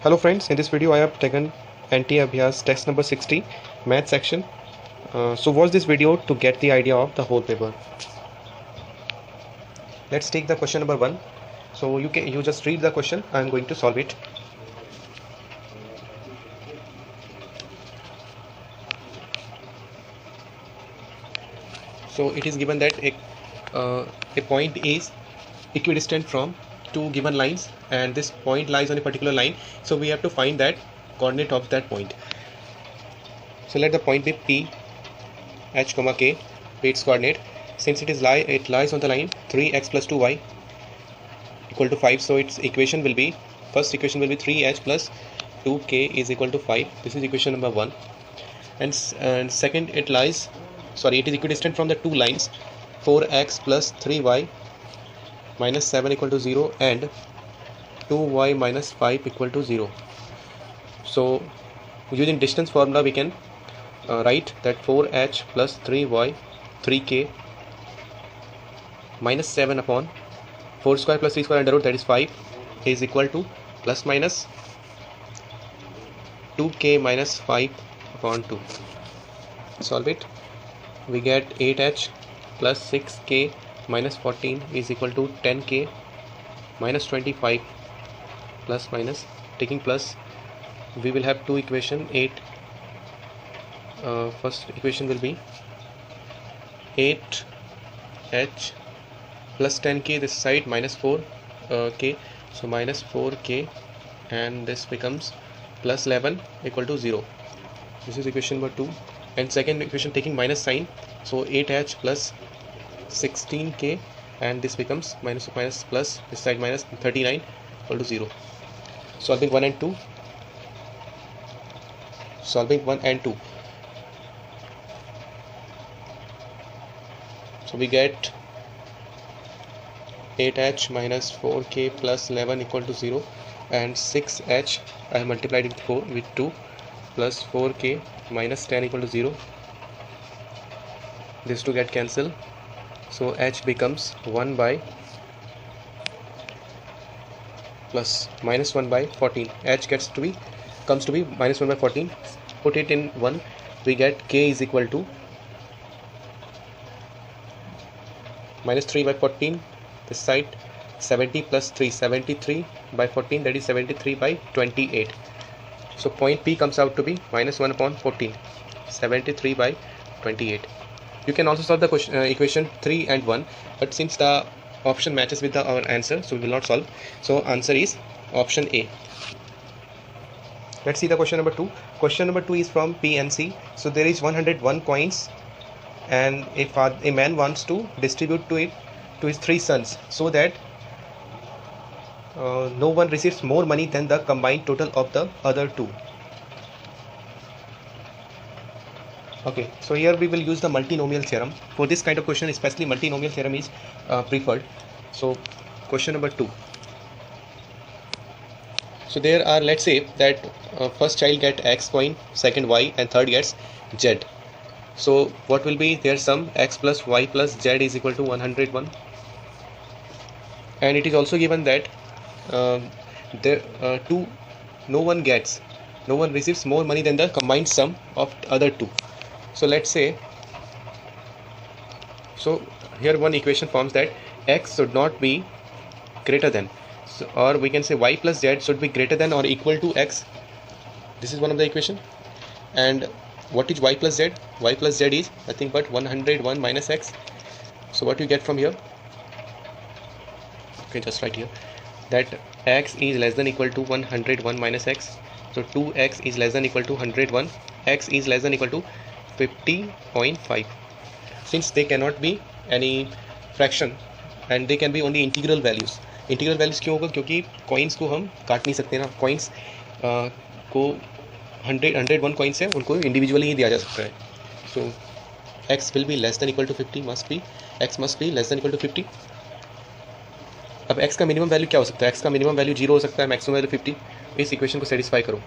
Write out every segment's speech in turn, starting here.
Hello friends, in this video I have taken NT Abhyas test number 60 math section. So watch this video to get the idea of the whole paper. Let's take the question number 1. So you just read the question. I am going to solve it. So it is given that a point is equidistant from two given lines and this point lies on a particular line, so we have to find that coordinate of that point. So let the point be P H comma K be its coordinate. Since it lies on the line 3x plus 2y equal to 5, so its equation will be, first equation will be 3h plus 2k is equal to 5. This is equation number 1. And second, it is equidistant from the two lines 4x plus 3y minus 7 equal to 0 and 2y minus 5 equal to 0. So using distance formula we can write that 4h plus 3k minus 7 upon 4 square plus 3 square under root, that is 5, is equal to plus minus 2k minus 5 upon 2. Solve it. We get 8h plus 6k minus 14 is equal to 10k minus 25 plus minus, taking plus, we will have two equation 8. First equation will be 8h plus 10k this side minus 4k, so minus 4k, and this becomes plus 11 equal to 0. This is equation number 2. And second equation taking minus sign, so 8h plus 16k, and this becomes minus plus, this side minus 39 equal to 0. Solving 1 and 2. Solving 1 and 2. So we get 8h minus 4k plus 11 equal to 0, and 6h I have multiplied it with 2 plus 4k minus 10 equal to 0. These two get cancelled, so h becomes 1 by plus minus 1 by 14. H comes to be minus 1 by 14. Put it in 1, we get k is equal to minus 3 by 14, this side 70 plus 3, 73 by 14, that is 73 by 28. So point P comes out to be minus 1 upon 14, 73 by 28. You can also solve the question, equation 3 and 1, but since the option matches with our answer, so we will not solve. So answer is option A. Let's see the question number 2. Question number 2 is from PNC. So there is 101 coins, and if a man wants to distribute to his 3 sons, so that no one receives more money than the combined total of the other 2. Okay, so here we will use the multinomial theorem. For this kind of question, especially multinomial theorem is preferred. So question number 2. So there are, let's say that first child get x coin, second y, and third gets z. So what will be their sum? X plus y plus z is equal to 101. And it is also given that no one receives more money than the combined sum of other 2. So let's say, so here one equation forms that x should not be greater than, so, or we can say y plus z should be greater than or equal to x. This is one of the equation. And what is y plus z? Y plus z is nothing but 101 minus x. So what you get from here? Okay, just write here that x is less than equal to 101 minus x. So 2x is less than equal to 101. X is less than equal to 50.5. Since they cannot be any fraction and they can be only integral values. Integral values क्यों होगा? क्योंकि coins को हम काट नहीं सकते ना. Coins को 101 कॉइन्स है, उनको इंडिविजुअली ही दिया जा सकता है. So x will be less than equal to 50, x must be less than equal to 50. अब x का मिनिमम वैल्यू क्या हो सकता है? x का मिनिमम वैल्यू 0 हो सकता है, मैक्सिमम वैल्यू 50. इस इक्वेशन को सेटिस्फाई करो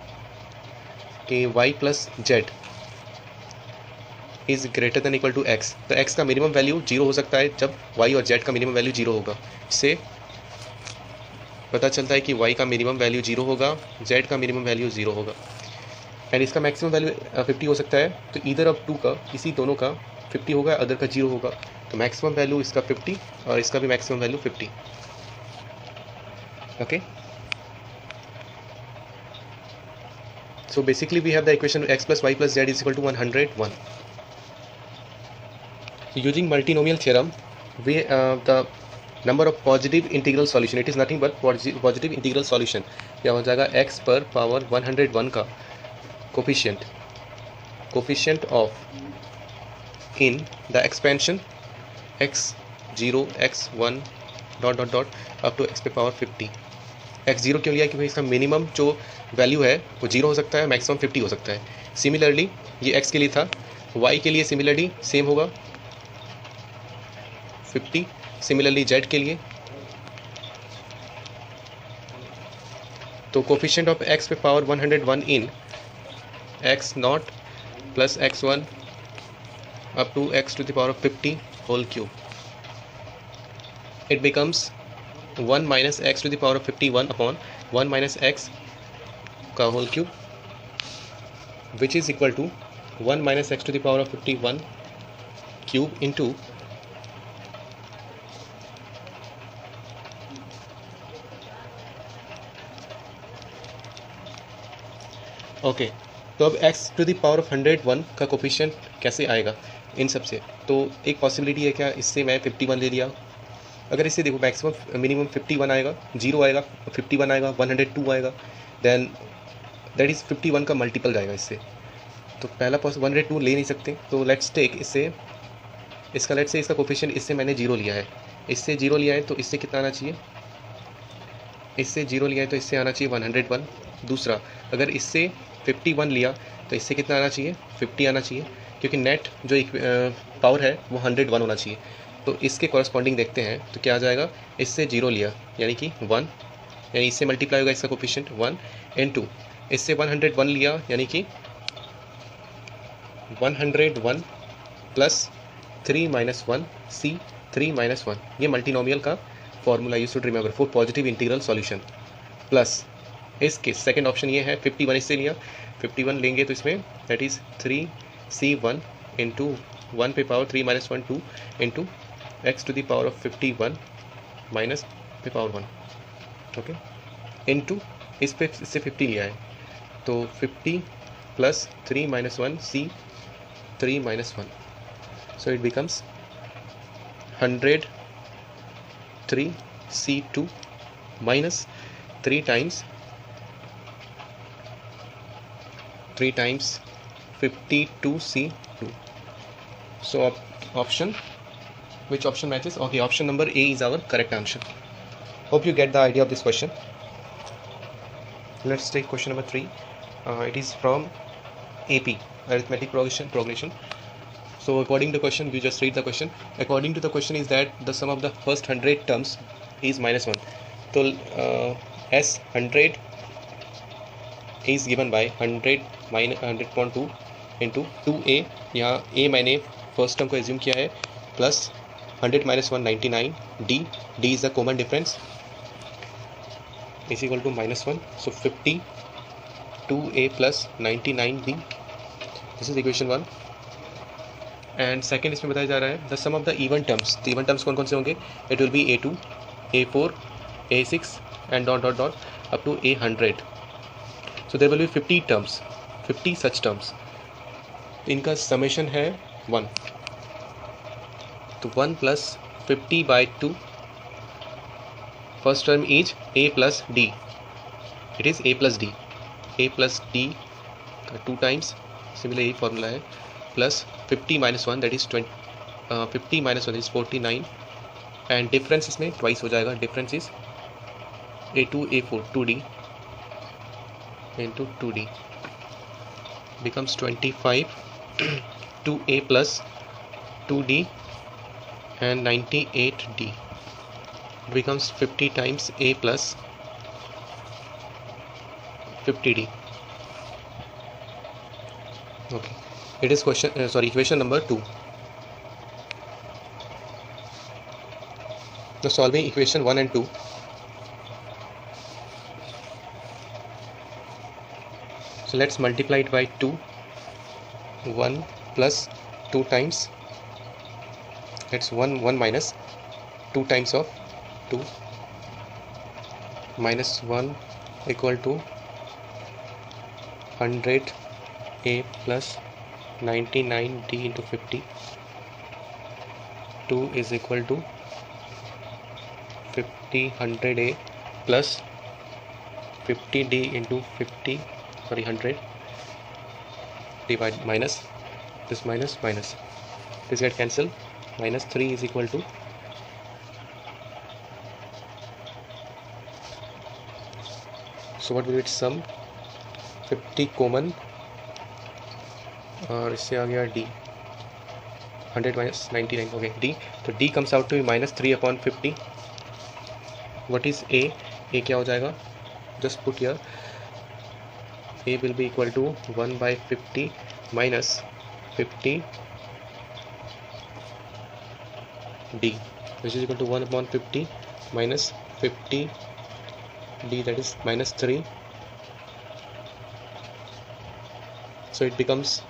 कि y plus z is greater than equal to x. तो x का मिनिमम वैल्यू 0 हो सकता है जब y और z का मिनिमम वैल्यू 0 होगा. इससे पता चलता है कि y का मिनिमम वैल्यू 0 होगा, z का मिनिमम वैल्यू 0 होगा एंड इसका मैक्सिमम वैल्यू 50 हो सकता है। तो ईदर ऑफ टू का, इसी दोनों का 50 होगा, अदर का 0 होगा। तो मैक्सिमम वैल्यू इसका 50 और इसका भी maximum value 50। Okay, so basically we have the equation x plus y plus z is equal to 101. Using multinomial theorem, we the number of positive integral solution, it is nothing but positive integral solution, क्या हो जाएगा x पर power 101 का coefficient of in the expansion x0 x1 dot up to x पे power 50। x0 क्यों लिया? क्योंकि इसका मिनिमम जो वैल्यू है वो 0 हो सकता है, मैक्सिमम 50 हो सकता है। सिमिलरली ये x के लिए था, y के लिए सिमिलरली सेम होगा 50। सिमिलरली z के लिए, तो कोफिशिएंट ऑफ x पे power 101 in x0 plus x1 up to x to the power of 50 whole cube, it becomes 1 minus x to the power of 51 upon 1 minus x का whole cube, which is equal to 1 minus x to the power of 51 cube into okay. तो अब x to the power of 101 का coefficient कैसे आएगा इन सब से? तो एक पॉसिबिलिटी है क्या, इससे मैं 51 ले लिया। अगर इससे देखो मैक्सिमम मिनिमम 51 आएगा, 0 आएगा, 51 आएगा, 102 आएगा, देन दैट इज़ 51 का मल्टीपल जाएगा इससे। तो पहला 102 ले नहीं सकते, तो लेट्स टेक इससे इसका लेट्स से इसका कोफिशिएंट इससे मैंने 0 लिया है, इससे 0 लिया है, तो इससे कितना आना चाहिए? इससे 0 लिया है तो इससे आना चाहिए 101। दूसरा, अगर इससे 51 लिया तो इससे कितना आना चाहिए? 50 आना चाहिए, क्योंकि नेट जो पावर है वो 101 होना चाहिए। तो इसके कॉरस्पॉन्डिंग देखते हैं, तो क्या आ जाएगा? इससे 0 लिया यानी कि 1, यानी इससे मल्टीप्लाई होगा इसका कोफिशिएंट 1 इनटू इससे 101 लिया यानी कि 101 प्लस 3 माइनस 1 c 3 माइनस 1, ये मल्टीनोमियल का formula you should remember for positive integral solution. Plus इसके सेकंड ऑप्शन ये है 51 इससे लिया, 51 लेंगे तो इसमें दैट इज़ 3c1 इंटू 1 पे power 3 minus 1 2 into x to the power of 51 minus पे पावर 1, ओके, इंटू इस पे इससे 50 लिया है तो 50 plus 3 minus 1 c 3 minus 1, so it becomes 103 c2 minus 3 times 52c2. So option, which option matches? Okay, option number A is our correct answer. Hope you get the idea of this question. Let's take question number 3. It is from AP, arithmetic progression. So according to the question, you just read the question. According to the question is that the sum of the first 100 terms is -1. So S100 is given by 100 minus 100.2 into 2a, यहाँ a मैंने first term को assume किया है, plus 100 minus 1 99, d is the common difference is equal to -1, so 50 2a plus 99d, this is equation 1। And second इसमें बताया जा रहा है the sum of the even terms, तो इवन टर्म्स कौन कौन से होंगे? It will be a2 a4 a6 and dot dot dot up to a100, so there will be 50 terms, 50 such terms. इनका समेशन है 1, तो 1 plus 50/2, first term is a plus d, it is a plus d का 2 times, similar यही formula है, plus 50 minus 1 that is 50 minus 1 is 49, and difference इसमें twice हो जाएगा, difference is a2 a4 2d into 2d becomes 25 2a plus 2d and 98d becomes 50 times a plus 50d. Okay, it is equation number 2. Now solving equation 1 and 2, So let's multiply it by 2. 1 plus 2 times, that's 1 minus 2 times of 2 minus 1 equal to 100A plus 99D into 50. 2 is equal to 100A plus 50D into 100 divide minus this minus this get cancelled. Minus 3 is equal to so what will be its sum? 50 common और इससे आ गया D 100 minus 99 okay D, तो D comes out to be minus 3/50. what is A? A क्या हो जाएगा? just put here A will be equal to 1/50 minus 50 D, which is equal to 1/50 minus 50 D, that is minus 3. So it becomes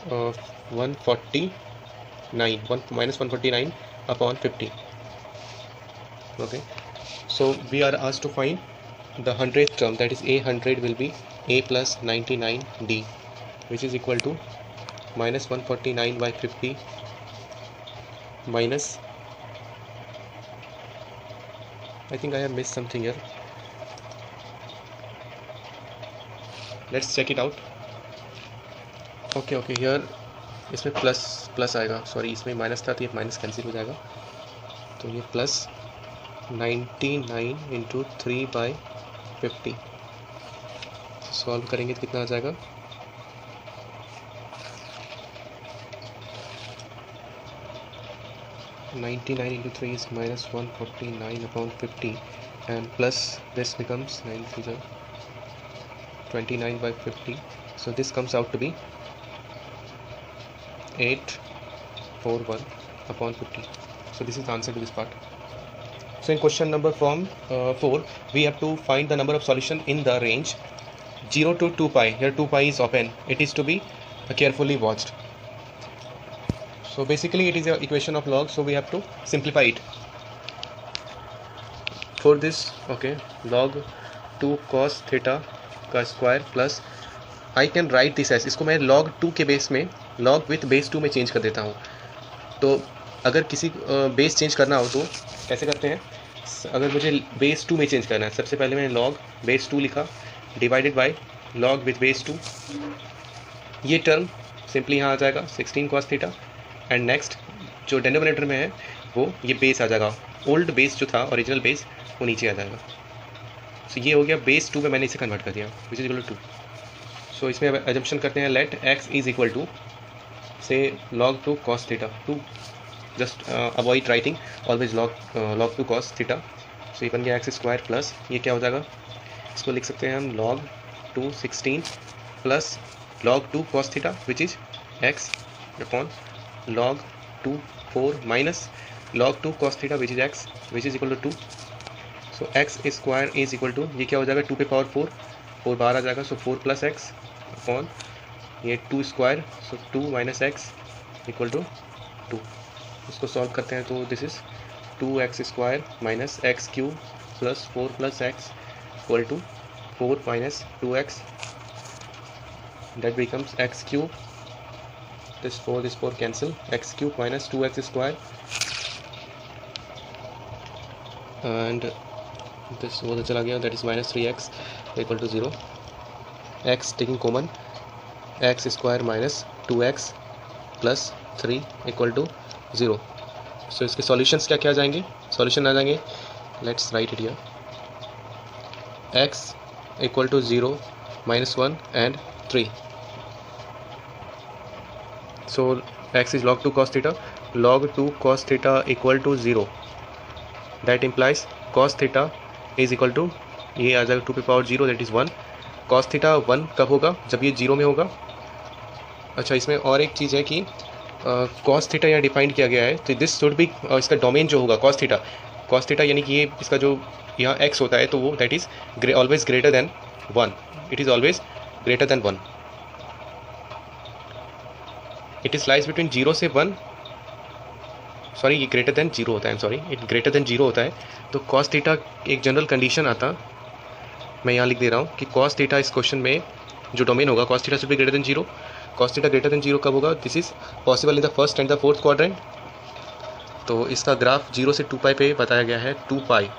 149 upon 50. Okay, so we are asked to find the 100th term, that is A100 will be A plus 99D, which is equal to minus 149 by 50 minus, I think I have missed something here. Let's check it out. Okay, here इसमें plus आएगा, sorry इसमें minus था तो ये minus cancel हो जाएगा, तो ये प्लस 99 इंटू 3/50 सॉल्व करेंगे तो कितना आ जाएगा? (99 into 3 is minus 149 upon 50 and plus this becomes 29 by 50, so this comes out to be 841 upon 50. So this is the answer to this part. So in question number from 4 we have to find the number of solution in the range 0 to 2 pi. Here 2 pi is open, it is to be carefully watched. So basically it is an equation of log, so we have to simplify it. For this, okay, log 2 cos theta का square plus I can write this S, इसको मैं log 2 के base में log with base 2 में change कर देता हूँ. तो अगर किसी बेस चेंज करना हो तो कैसे करते हैं? अगर मुझे बेस 2 में चेंज करना है, सबसे पहले मैंने log बेस 2 लिखा divided by log with base 2. ये टर्म सिंपली यहाँ आ जाएगा 16 cos थीटा एंड नेक्स्ट जो डिनोमिनेटर में है वो ये बेस आ जाएगा, ओल्ड बेस जो था ओरिजिनल बेस वो नीचे आ जाएगा. सो ये हो गया बेस 2 में मैंने इसे कन्वर्ट कर दिया which is equal to 2. So इसमें एजम्पशन करते हैं let x is equal to say log 2 cos theta. 2 just avoid writing always log 2 cos theta. So ये बन गया x स्क्वायर प्लस ये क्या हो जाएगा, इसको लिख सकते हैं हम log 2 16 plus log 2 cos theta which is x upon log 2 4 minus log 2 cos theta which is x which is equal to 2. So x square is equal to ये क्या हो जाएगा 2 पे पावर 4 बाहर आ जाएगा, सो 4 प्लस एक्स अपॉन ये 2 square, so 2 minus x equal to 2. इसको solve करते हैं तो this is 2x square minus x cube plus 4 plus x equal to 4 minus 2x, that becomes x cube. this 4 cancel, x cube minus 2x square and this वो तो चला गया, that is minus 3x equal to 0. x taking common, x square minus 2x plus 3 equal to 0. so इसके solutions क्या आ जाएंगे? solution आ जाएंगे, let's write it here. x equal to 0 minus 1 and 3. So x is log 2 cos theta, log 2 cos theta equal to 0. that implies cos theta is equal to ये आ जाएगा 2 पे power 0 that is 1. cos theta 1 कब होगा? जब ये 0 में होगा. अच्छा, इसमें और एक चीज़ है कि cos theta यहाँ डिफाइन किया गया है, तो दिस शुड बी इसका डोमेन जो होगा cos theta यानी कि ये इसका जो यहाँ x होता है तो वो that is always greater than 1, it is always greater than 1. It is lies between 0 से 1, सॉरी ये ग्रेटर देन 0 होता है, सॉरी इट ग्रेटर देन 0 होता है. तो cos थीटा एक जनरल कंडीशन आता, मैं यहाँ लिख दे रहा हूँ कि cos थीटा इस क्वेश्चन में जो डोमेन होगा cos theta should be greater than 0. cos theta greater than 0 कब होगा? This is possible in the first and the fourth quadrant. तो इसका ग्राफ 0 से 2 पाई पे बताया गया है 2 pi.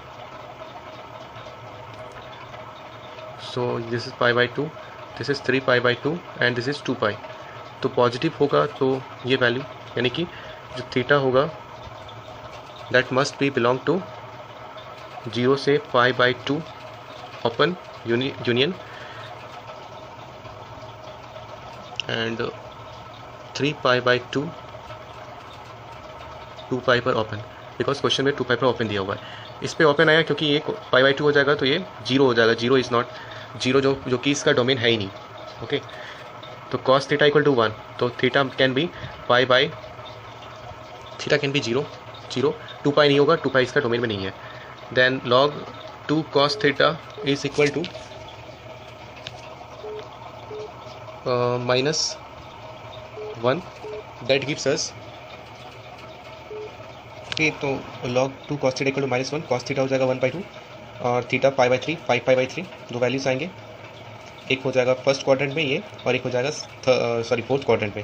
So this is pi by 2, this is 3 pi by 2 and this is 2 pi. तो पॉजिटिव होगा तो ये वैल्यू, यानी कि जो थीटा होगा that must be belong to 0 से pi by 2 open union and 3 pi by 2 2 pi पर ओपन, बिकॉज क्वेश्चन में 2 पाई पर ओपन दिया हुआ है. इस पे ओपन आया क्योंकि ये पाई बाई 2 हो जाएगा तो ये 0 हो जाएगा. 0 इज़ नॉट 0 जो कि इसका डोमेन है ही नहीं. ओके तो cos थीटा इक्वल टू 1, तो theta can be pi by, theta can be 0 0, 2 pi नहीं होगा, 2 पाई इसका डोमेन में नहीं है. Then log 2 cos theta is equal to -1, that gives us, okay तो log 2 cos theta equal to -1, cos theta हो जाएगा 1/2 और theta pi by 3 5 pi by 3, दो वैल्यूज आएंगे. एक हो जाएगा फर्स्ट क्वाड्रेंट में ये और एक हो जाएगा फोर्थ क्वाड्रेंट में.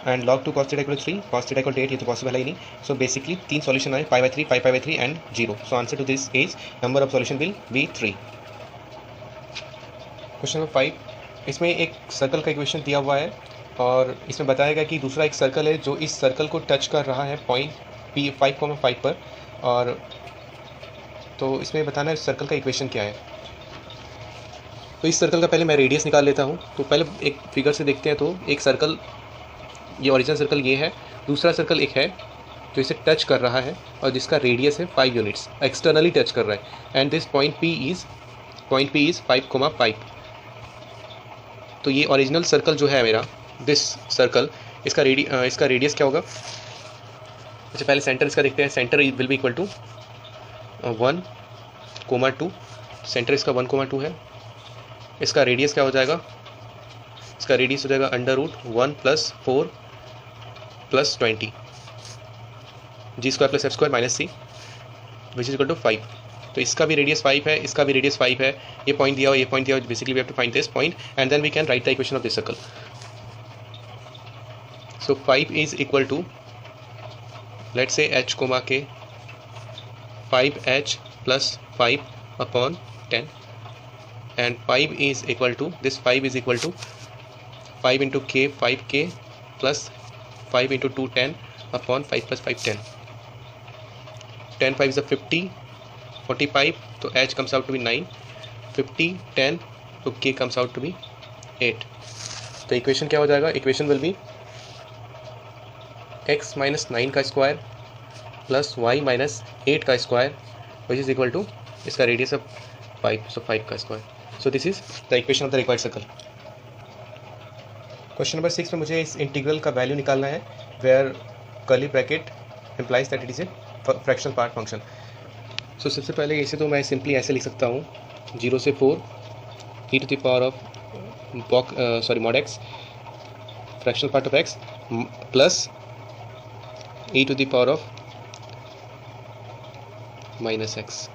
And log 2 cos theta equal to 3, cos theta equal to 8, ये तो पॉसिबल है ही नहीं. सो बेसिकली 3 सॉल्यूशन आए, pi by 3 5 pi by 3 and 0. So answer to this is number of solution will be 3. Question number 5, इसमें एक circle का equation दिया हुआ है और इसमें बताया गया कि दूसरा एक सर्कल है जो इस सर्कल को टच कर रहा है पॉइंट P5,5 पर. और तो इसमें बताना है इस सर्कल का इक्वेशन क्या है. तो इस सर्कल का पहले मैं रेडियस निकाल लेता हूँ. तो पहले एक फिगर से देखते हैं. तो एक सर्कल, ये ओरिजिनल सर्कल ये है, दूसरा सर्कल एक है जो इसे टच कर रहा है और जिसका रेडियस है 5 यूनिट्स, एक्सटर्नली टच कर रहा है. And this point P is 5,5. तो ये ओरिजिनल सर्कल जो है मेरा, दिस सर्कल, इसका रेडियस क्या होगा? अच्छा पहले सेंटर इसका देखते हैं. Centre will be equal to 1,2. Centre इसका 1,2 है. इसका रेडियस क्या हो जाएगा? इसका रेडियस हो जाएगा √1 + 4 + 20 g² + f² - c which is equal to 5. तो इसका भी रेडियस 5 है, इसका भी रेडियस 5 है. ये पॉइंट दिया हो, ये पॉइंट दिया हो. Basically we have to find this point and then we can write the equation of this circle. So 5 is equal to, let's say h, k 5h + 5 upon 10 and 5 is equal to, this 5 is equal to 5 into k 5k plus 5 into 2 10 upon 5 + 5 10. 10 5 is a 50, 45, तो h comes out to be 9, 50 10 तो k comes out to be 8. तो equation क्या हो जाएगा? Equation will be x - 9 का square plus y - 8 का square which is equal to, इसका radius of 5, so 5 का square. So this is the equation of the required circle. Question number 6 में मुझे इस इंटीग्रल का वैल्यू निकालना है where curly bracket implies that it is a fractional part function. So सबसे पहले इसे तो मैं सिंपली ऐसे लिख सकता हूँ 0 से 4 e to the power of mod x fractional part of x plus e to the power of minus x,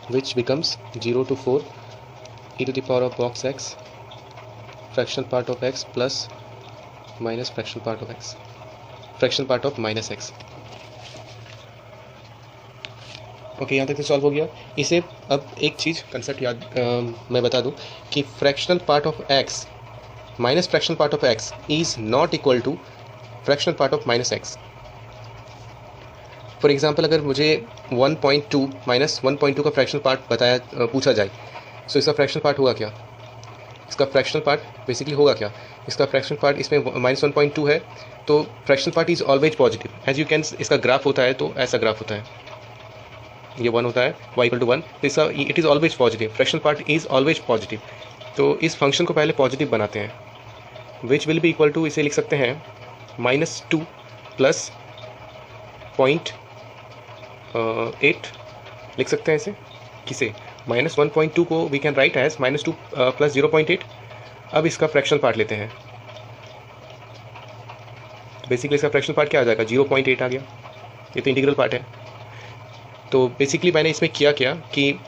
which becomes 0 to 4 e to the power of box x fractional part of x plus minus fractional part of x, fractional part of minus x. Okay यहाँ तक तो solve हो गया. इसे अब एक चीज़ concept याद मैं बता दूं कि fractional part of x minus fractional part of x is not equal to fractional part of minus x. For example अगर मुझे 1.2 माइनस 1.2 का फ्रैक्शनल पार्ट पूछा जाए, सो इसका फ्रैक्शनल पार्ट होगा क्या? इसका फ्रैक्शनल पार्ट बेसिकली होगा क्या? इसका फ्रैक्शनल पार्ट इसमें -1.2 है, तो fractional part is always positive. As you can, इसका ग्राफ होता है तो ऐसा ग्राफ होता है, ये 1 होता है, y = 1, इसका it is always positive. Fractional part is always positive. तो इस फंक्शन को पहले पॉजिटिव बनाते हैं, which will be equal to, इसे लिख सकते हैं -2 + 0.8 लिख सकते हैं इसे. किसे? -1.2 को वी कैन राइट एज -2 + 0.8। अब इसका फ्रैक्शनल पार्ट लेते हैं, तो बेसिकली इसका फ्रैक्शनल पार्ट क्या आ जाएगा, 0.8 आ गया। ये तो इंटीग्रल पार्ट है। तो बेसिकली मैंने इसमें किया क्या कि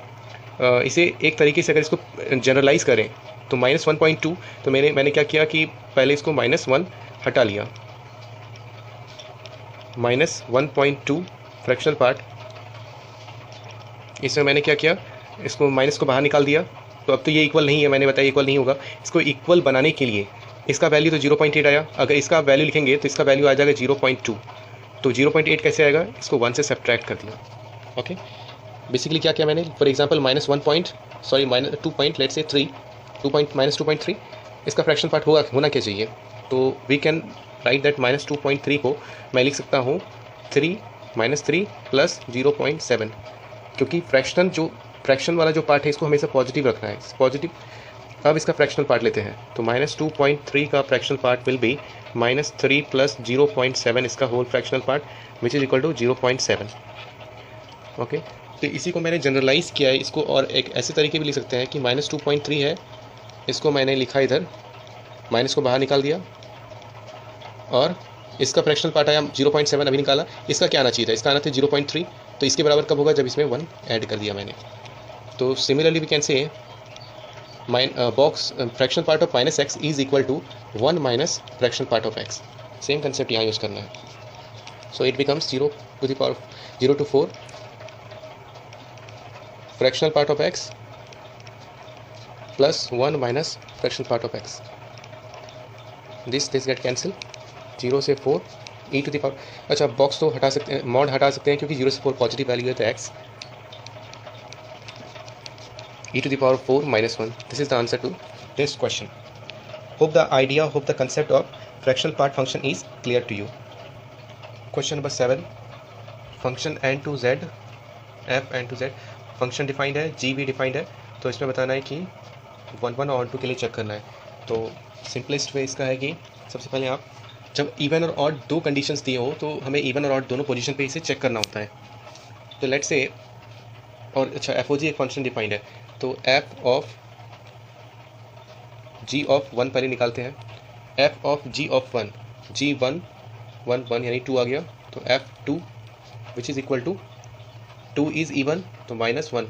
इसे एक तरीके से अगर इसको जनरलाइज करें तो -1.2, तो मैंने क्या किया कि पहले इसको -1 हटा लिया, -1.2 फ्रैक्शनल पार्ट। इसमें मैंने क्या किया, इसको माइनस को बाहर निकाल दिया। तो अब तो ये इक्वल नहीं है, मैंने बताया इक्वल नहीं होगा। इसको इक्वल बनाने के लिए इसका वैल्यू तो 0.8 आया, अगर इसका वैल्यू लिखेंगे तो इसका वैल्यू आ जाएगा 0.2। तो 0.8 कैसे आएगा, इसको 1 से सब्ट्रैक्ट कर दिया। ओके, बेसिकली क्या किया मैंने, फॉर एग्जांपल -2.3, इसका फ्रैक्शन पार्ट होना क्या चाहिए, तो वी कैन राइट दैट -2.3 को मैं लिख सकता हूँ 3 + 0.7, क्योंकि फ्रैक्शन वाला जो पार्ट है इसको हमेशा पॉजिटिव रखना है, पॉजिटिव। अब इसका फ्रैक्शनल पार्ट लेते हैं, तो -2.3 का फ्रैक्शनल पार्ट विल बी -3 + 0.7, इसका whole fractional part which is equal to 0.7। Okay, तो इसी को मैंने जनरलाइज किया है। इसको और एक ऐसे तरीके भी लिख सकते हैं कि -2.3 है, इसको मैंने लिखा इधर, माइनस को बाहर निकाल दिया और इसका फ्रैक्शनल पार्ट आया 0.7 अभी निकाला। इसका क्या आना चाहिए था, इसका आना था 0.3, तो इसके बराबर कब होगा, जब इसमें 1 ऐड कर दिया मैंने। तो similarly we can say fractional part of -x is equal to 1 - fractional part of x। Same concept यहाँ यूज़ करना है। So it becomes 0 to 4 fractional part of x plus 1 minus fractional part of x. This get cancel, 0 से 4 e to the power। अच्छा, box तो हटा सकते हैं, mod हटा सकते हैं, क्योंकि 0 से 4 पॉजिटिव वैल्यू है, तो x e to the power 4 - 1। This is the answer to this question. Hope the concept of fractional part function is clear to you. Question number 7, function n to z, f n to z, function defined है, जी भी defined है। तो इसमें बताना है कि 1 और 2 के लिए चेक करना है। तो सिंपलेस्ट वे इसका है कि सबसे पहले आप जब इवन और ऑड 2 कंडीशंस दिए हो तो हमें इवन और ऑड दोनों पोजीशन पे इसे चेक करना होता है। तो लेट्स से, और अच्छा, एफ ओ जी एक फंक्शन डिफाइंड है, तो एफ ऑफ जी ऑफ 1 पहले निकालते हैं। F of g of 1, g 1 यानी 2 आ गया, तो f 2 which is equal to 2 is even, तो -1।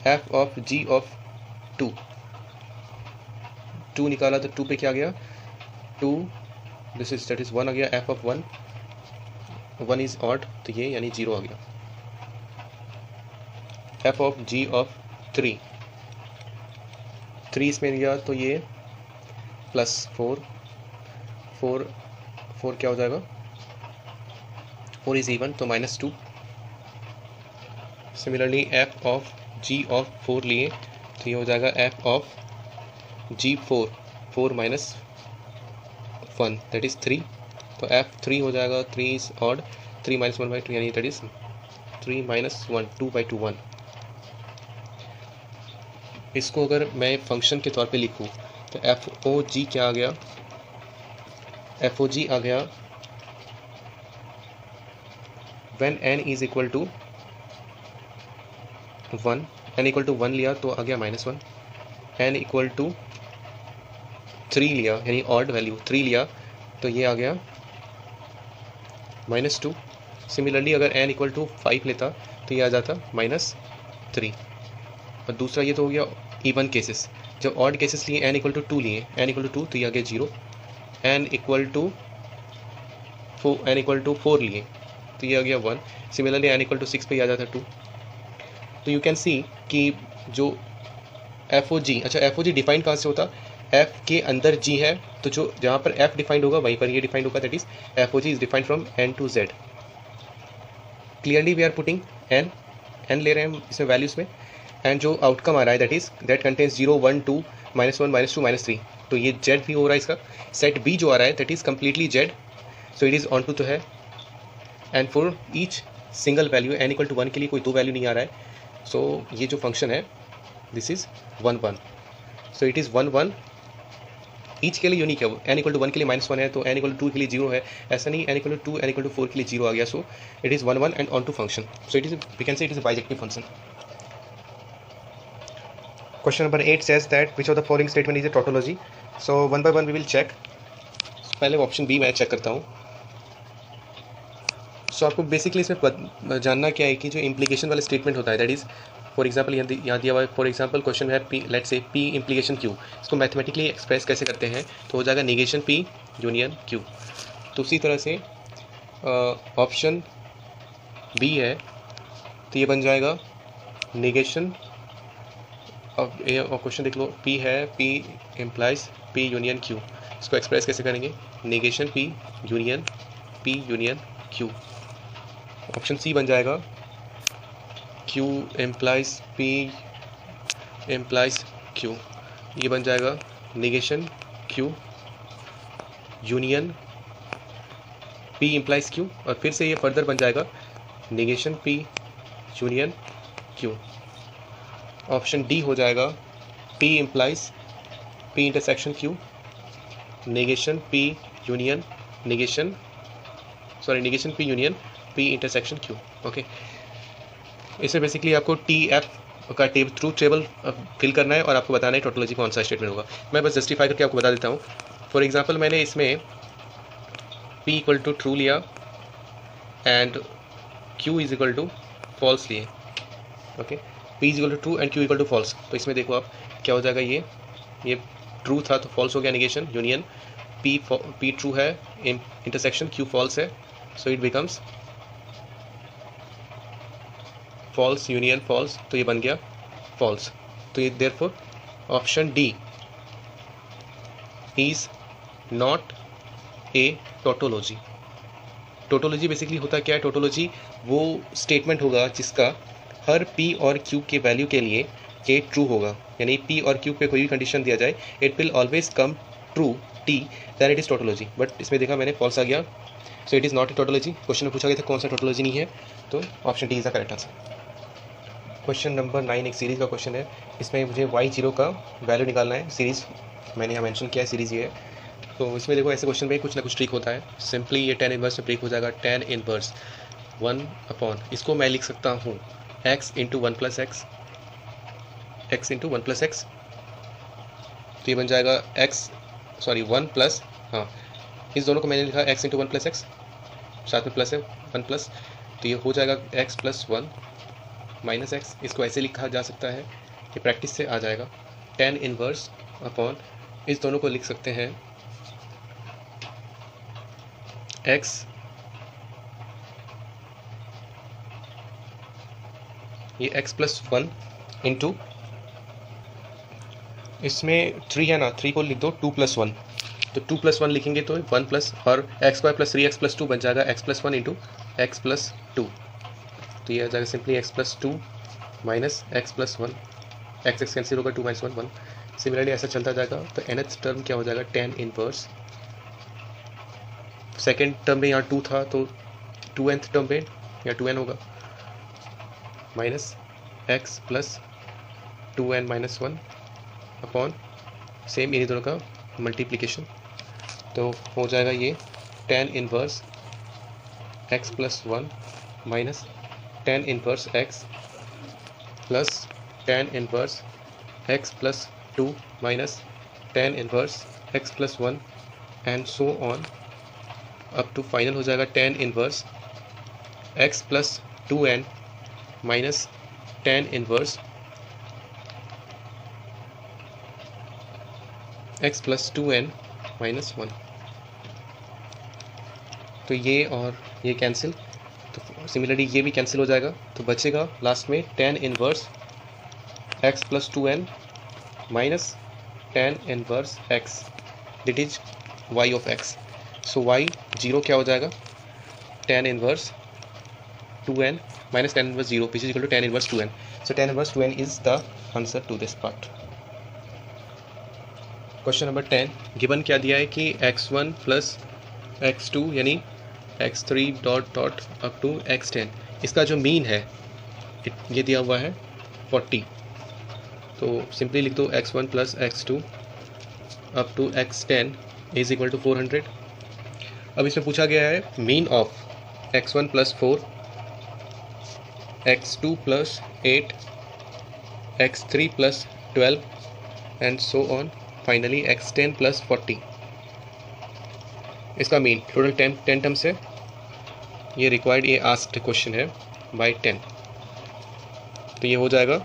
एफ ऑफ जी ऑफ 2 निकाला, तो 2 पे क्या आ गया, 2 दैट इज 1 आ गया। एफ ऑफ 1 इज ऑड, तो ये यानी 0 आ गया। एफ ऑफ जी ऑफ 3 इसमें गया, तो ये +4 क्या हो जाएगा, 4 इज इवन, तो -2। Similarly f of g of 4 लिए, तो ये हो जाएगा f of g 4 - 1 that is 3, तो एफ 3 हो जाएगा। 3 इज ऑड, 3 - 1/2 यानी दैट इज 3 - 1, 2/2 1। इसको अगर मैं फंक्शन के तौर पे लिखूँ तो एफ ओ जी क्या आ गया, एफ ओ जी आ गया when n is equal to 1, n equal to 1 लिया तो आ गया -1, n इक्वल टू 3 लिया यानी ऑड वैल्यू 3 लिया, तो ये आ गया -2। सिमिलरली अगर n इक्वल टू 5 लेता तो ये आ जाता -3। और दूसरा ये तो हो गया इवन केसेस। जब ऑड केसेस लिए n इक्वल टू 2 लिए, n इक्वल टू 2 तो ये आ गया 0। n इक्वल टू 4 लिए तो ये आ गया 1। सिमिलरली n इक्वल टू 6 पे आ जाता 2। तो यू कैन सी कि जो एफ ओ जी, अच्छा एफ ओ जी डिफाइंड कहाँ से होता, एफ के अंदर जी है, तो जो जहाँ पर एफ डिफाइंड होगा वहीं पर ये डिफाइंड होगा, that is f o g is defined from n to z। Clearly we are putting n ले रहे हैं इसमें वैल्यूज़ में, एंड जो आउटकम आ रहा है दैट कंटेन्स 0 1 2 -1 -2 -3, तो ये z भी हो रहा है। इसका सेट b जो आ रहा है that is completely z, so it is onto तो है। And for each single value n equal to 1 के लिए कोई 2 वैल्यू नहीं आ रहा है, सो ये जो फंक्शन है this is 1 1, so it is 1 1 each के लिए यूनिक है। n इक्वल टू 1 के लिए -1 है, तो n इक्वल टू 2 के लिए 0 है, ऐसा नहीं n equal to 2 n equal to 4 के लिए 0 आ गया, so it is 1 1 and onto function, so it is we can say it is a bijective function. Question number 8 says that which of the following statement is a tautology. So one by one we will check. पहले option B मैं check करता हूँ. सो आपको basically इसमें जानना क्या है कि जो इम्प्लीकेशन वाला स्टेटमेंट होता है, दैट इज़ फॉर एग्जांपल यहाँ दिया हुआ है. फॉर एग्जांपल क्वेश्चन है P, let's say P implication Q. इसको मैथमेटिकली एक्सप्रेस कैसे करते हैं, तो हो जाएगा नेगेशन पी यूनियन क्यू. तो उसी तरह से ऑप्शन बी है, तो ये बन जाएगा नेगेशन. अब क्वेश्चन देख लो, पी है, p implies p union q. इसको एक्सप्रेस कैसे करेंगे, negation p union q. Option c बन जाएगा q implies p implies q. ये बन जाएगा negation q union p implies q. और फिर से ये फर्दर बन जाएगा negation p union q. Option d हो जाएगा p implies p intersection q negation p union negation p union p intersection q. Okay, इसमें बेसिकली आपको टी एफ का थ्रू टेबल फिल करना है और आपको बताना है टोटोलॉजी कौन सा स्टेटमेंट होगा. मैं बस जस्टिफाई करके आपको बता देता हूँ. फॉर एग्जांपल मैंने इसमें p इक्वल टू ट्रू लिया and q is equal to false लिए. Okay, p is equal to true and q equal to false. तो इसमें देखो आप क्या हो जाएगा, ये ट्रू था तो फॉल्स हो गया, नेगेशन यूनियन p ट्रू है, इंटरसेक्शन q फॉल्स है, so it becomes false union false. तो ये बन गया फॉल्स. तो ये therefore option d is not a tautology. Tautology basically होता क्या है, टोटोलॉजी वो स्टेटमेंट होगा जिसका हर p और q के वैल्यू के लिए ये ट्रू होगा. यानी p और q पे कोई भी कंडीशन दिया जाए, it will always come true t, then it is tautology. But इसमें देखा मैंने फॉल्स आ गया, so it is not a tautology. Question में पूछा गया था कौन सा टोटोलॉजी नहीं है, तो option D is the correct answer. Question number 9 एक सीरीज़ का क्वेश्चन है. इसमें मुझे y0 का वैल्यू निकालना है. सीरीज़ मैंने यहाँ मेंशन किया है, सीरीज़ ये है. तो इसमें देखो ऐसे क्वेश्चन में कुछ ना कुछ ट्रिक होता है. सिंपली ये tan इनवर्स में ब्रेक हो जाएगा, tan इनवर्स 1 अपॉन, इसको मैं लिख सकता हूँ x into 1 plus x, x into 1 plus x. तो ये बन जाएगा 1 प्लस, हाँ इस दोनों को मैंने लिखा x इंटू 1 प्लस एक्स, साथ में प्लस है 1 प्लस, तो ये हो जाएगा x प्लस 1 माइनस एक्स. इसको ऐसे लिखा जा सकता है, ये प्रैक्टिस से आ जाएगा. tan इनवर्स अपॉन, इस दोनों को लिख सकते हैं x ये x प्लस 1 इंटू, इसमें 3 है ना, 3 को लिख दो 2 प्लस 1. तो 2 प्लस 1 लिखेंगे तो 1 प्लस, और x square plus 3x plus 2 बन जाएगा x plus 1 into x plus 2. तो ये आ जाएगा simply x plus 2 minus x plus 1. X cancel होगा, 2 माइनस 1 1. सिमिलरली ऐसा चलता जाएगा. तो nth टर्म क्या हो जाएगा, tan इनवर्स. सेकेंड टर्म में यहाँ 2 था तो 2nth टर्म में यहाँ 2n होगा, minus x plus 2n minus 1 upon same इन्हीं दोनों का मल्टीप्लिकेशन. तो हो जाएगा ये tan inverse x plus 1 minus tan inverse x plus tan inverse x plus 2 minus tan inverse x plus 1 and so on up to final हो जाएगा tan inverse x plus 2n minus tan inverse x plus 2n minus 1. तो ये और ये cancel, तो similarly ये भी cancel हो जाएगा. तो बचेगा लास्ट में tan inverse x plus 2n minus tan inverse x, that is y of x. So y0 क्या हो जाएगा, tan inverse 2n minus tan inverse 0, which is equal to tan inverse 2n. So tan inverse 2n is the answer to this part. Question number 10, given क्या दिया है कि x1 plus x2 यानी x3 dot dot up to x10, इसका जो mean है ये दिया हुआ है 40. तो सिंपली लिख दो x1 plus x2 up to x10 is equal to 400. अब इसमें पूछा गया है mean of x1 plus 4, x2 plus 8, x3 plus 12 and so on, finally x10 + 40, इसका मीन टोटल 10 टर्म्स है। ये रिक्वायर्ड, ये आस्क्ड क्वेश्चन है बाय 10। तो ये हो जाएगा,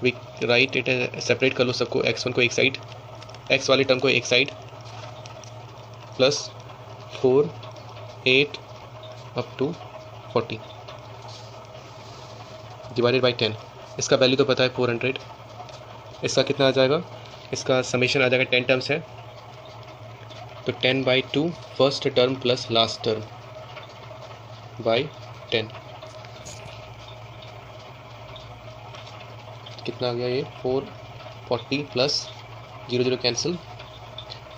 वी राइट इट, सेपरेट कर लो सबको, x1 को एक साइड, x वाले टर्म को एक side, plus 4 8 up to 40 divided by 10। इसका वैल्यू तो पता है 400। इसका कितना आ जाएगा, इसका समेशन आ जाएगा, 10 टर्म्स है तो 10/2 first term plus last term by 10। कितना आ गया ये, 440 plus 0 0 cancel,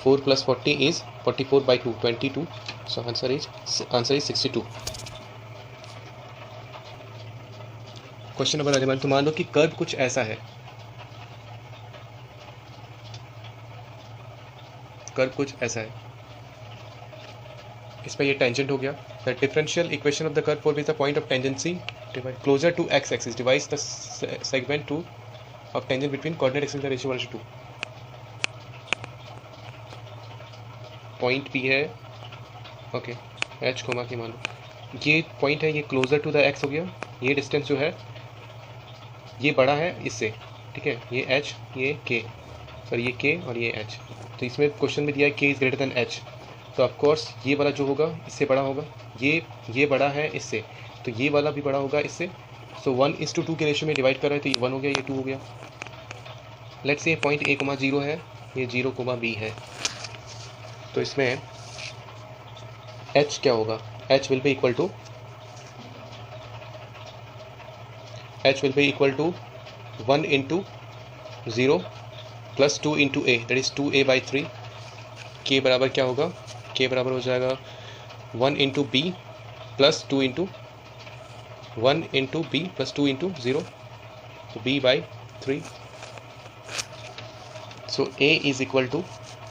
4 + 40 is 44/2, 22। So answer is 62। Question number 11, तो मान लो कि कर्व कुछ ऐसा है, कर्व कुछ ऐसा है, इस पर ये टेंजेंट हो गया। The differential equation of the curve for which the point of tangency closer to x axis divides the segment to of tangent between coordinate axis the ratio 1:2। Point P है, okay, h comma की मान लो ये point है, ये closer to the x हो गया, ये distance जो है ये बड़ा है इससे, ठीक है, ये h, ये k, सॉरी ये k और ये h। तो इसमें क्वेश्चन में दिया है k is greater than h, तो ऑफकोर्स ये वाला जो होगा इससे बड़ा होगा, ये बड़ा है इससे, तो ये वाला भी बड़ा होगा इससे। सो 1:2 के रेशियो में डिवाइड कर रहे हैं, तो ये 1 हो गया, ये 2 हो गया। लेट्स से पॉइंट A, 0 है, ये 0, B है, तो इसमें h क्या होगा, h will be equal to 1 × 0 + 2 × a, that is 2a/3। k बराबर क्या होगा, k बराबर हो जाएगा 1 × b + 2 × 1 × b + 2 × 0, तो b/3। So a is equal to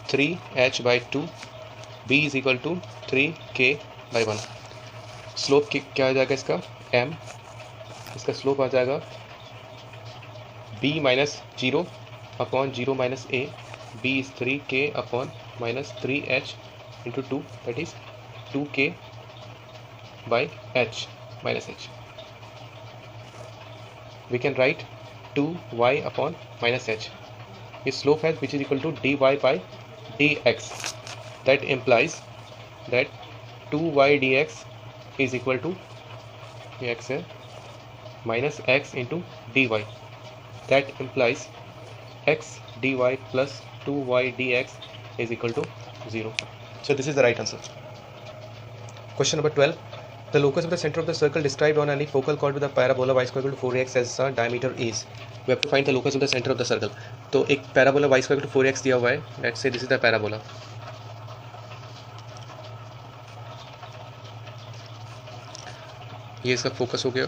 3h/2, b is equal to 3k/1। Slope क्या आ जाएगा इसका, m, इसका स्लोप आ जाएगा b - 0 / 0 - a, b is 3k / -3h × 2, that is 2k/h - h. We can write 2y / -h. This slope has which is equal to dy/dx. That implies that 2y dx is equal to x है minus x into dy. That implies x dy plus 2y dx is equal to 0. So this is the right answer. Question number 12. The locus of the center of the circle described on any focal chord with a parabola y square equal to 4x as the diameter is. We have to find the locus of the center of the circle. तो एक parabola y square equal to 4x दिया हुआ है. Let's say this is the parabola. ये इसका focus हो गया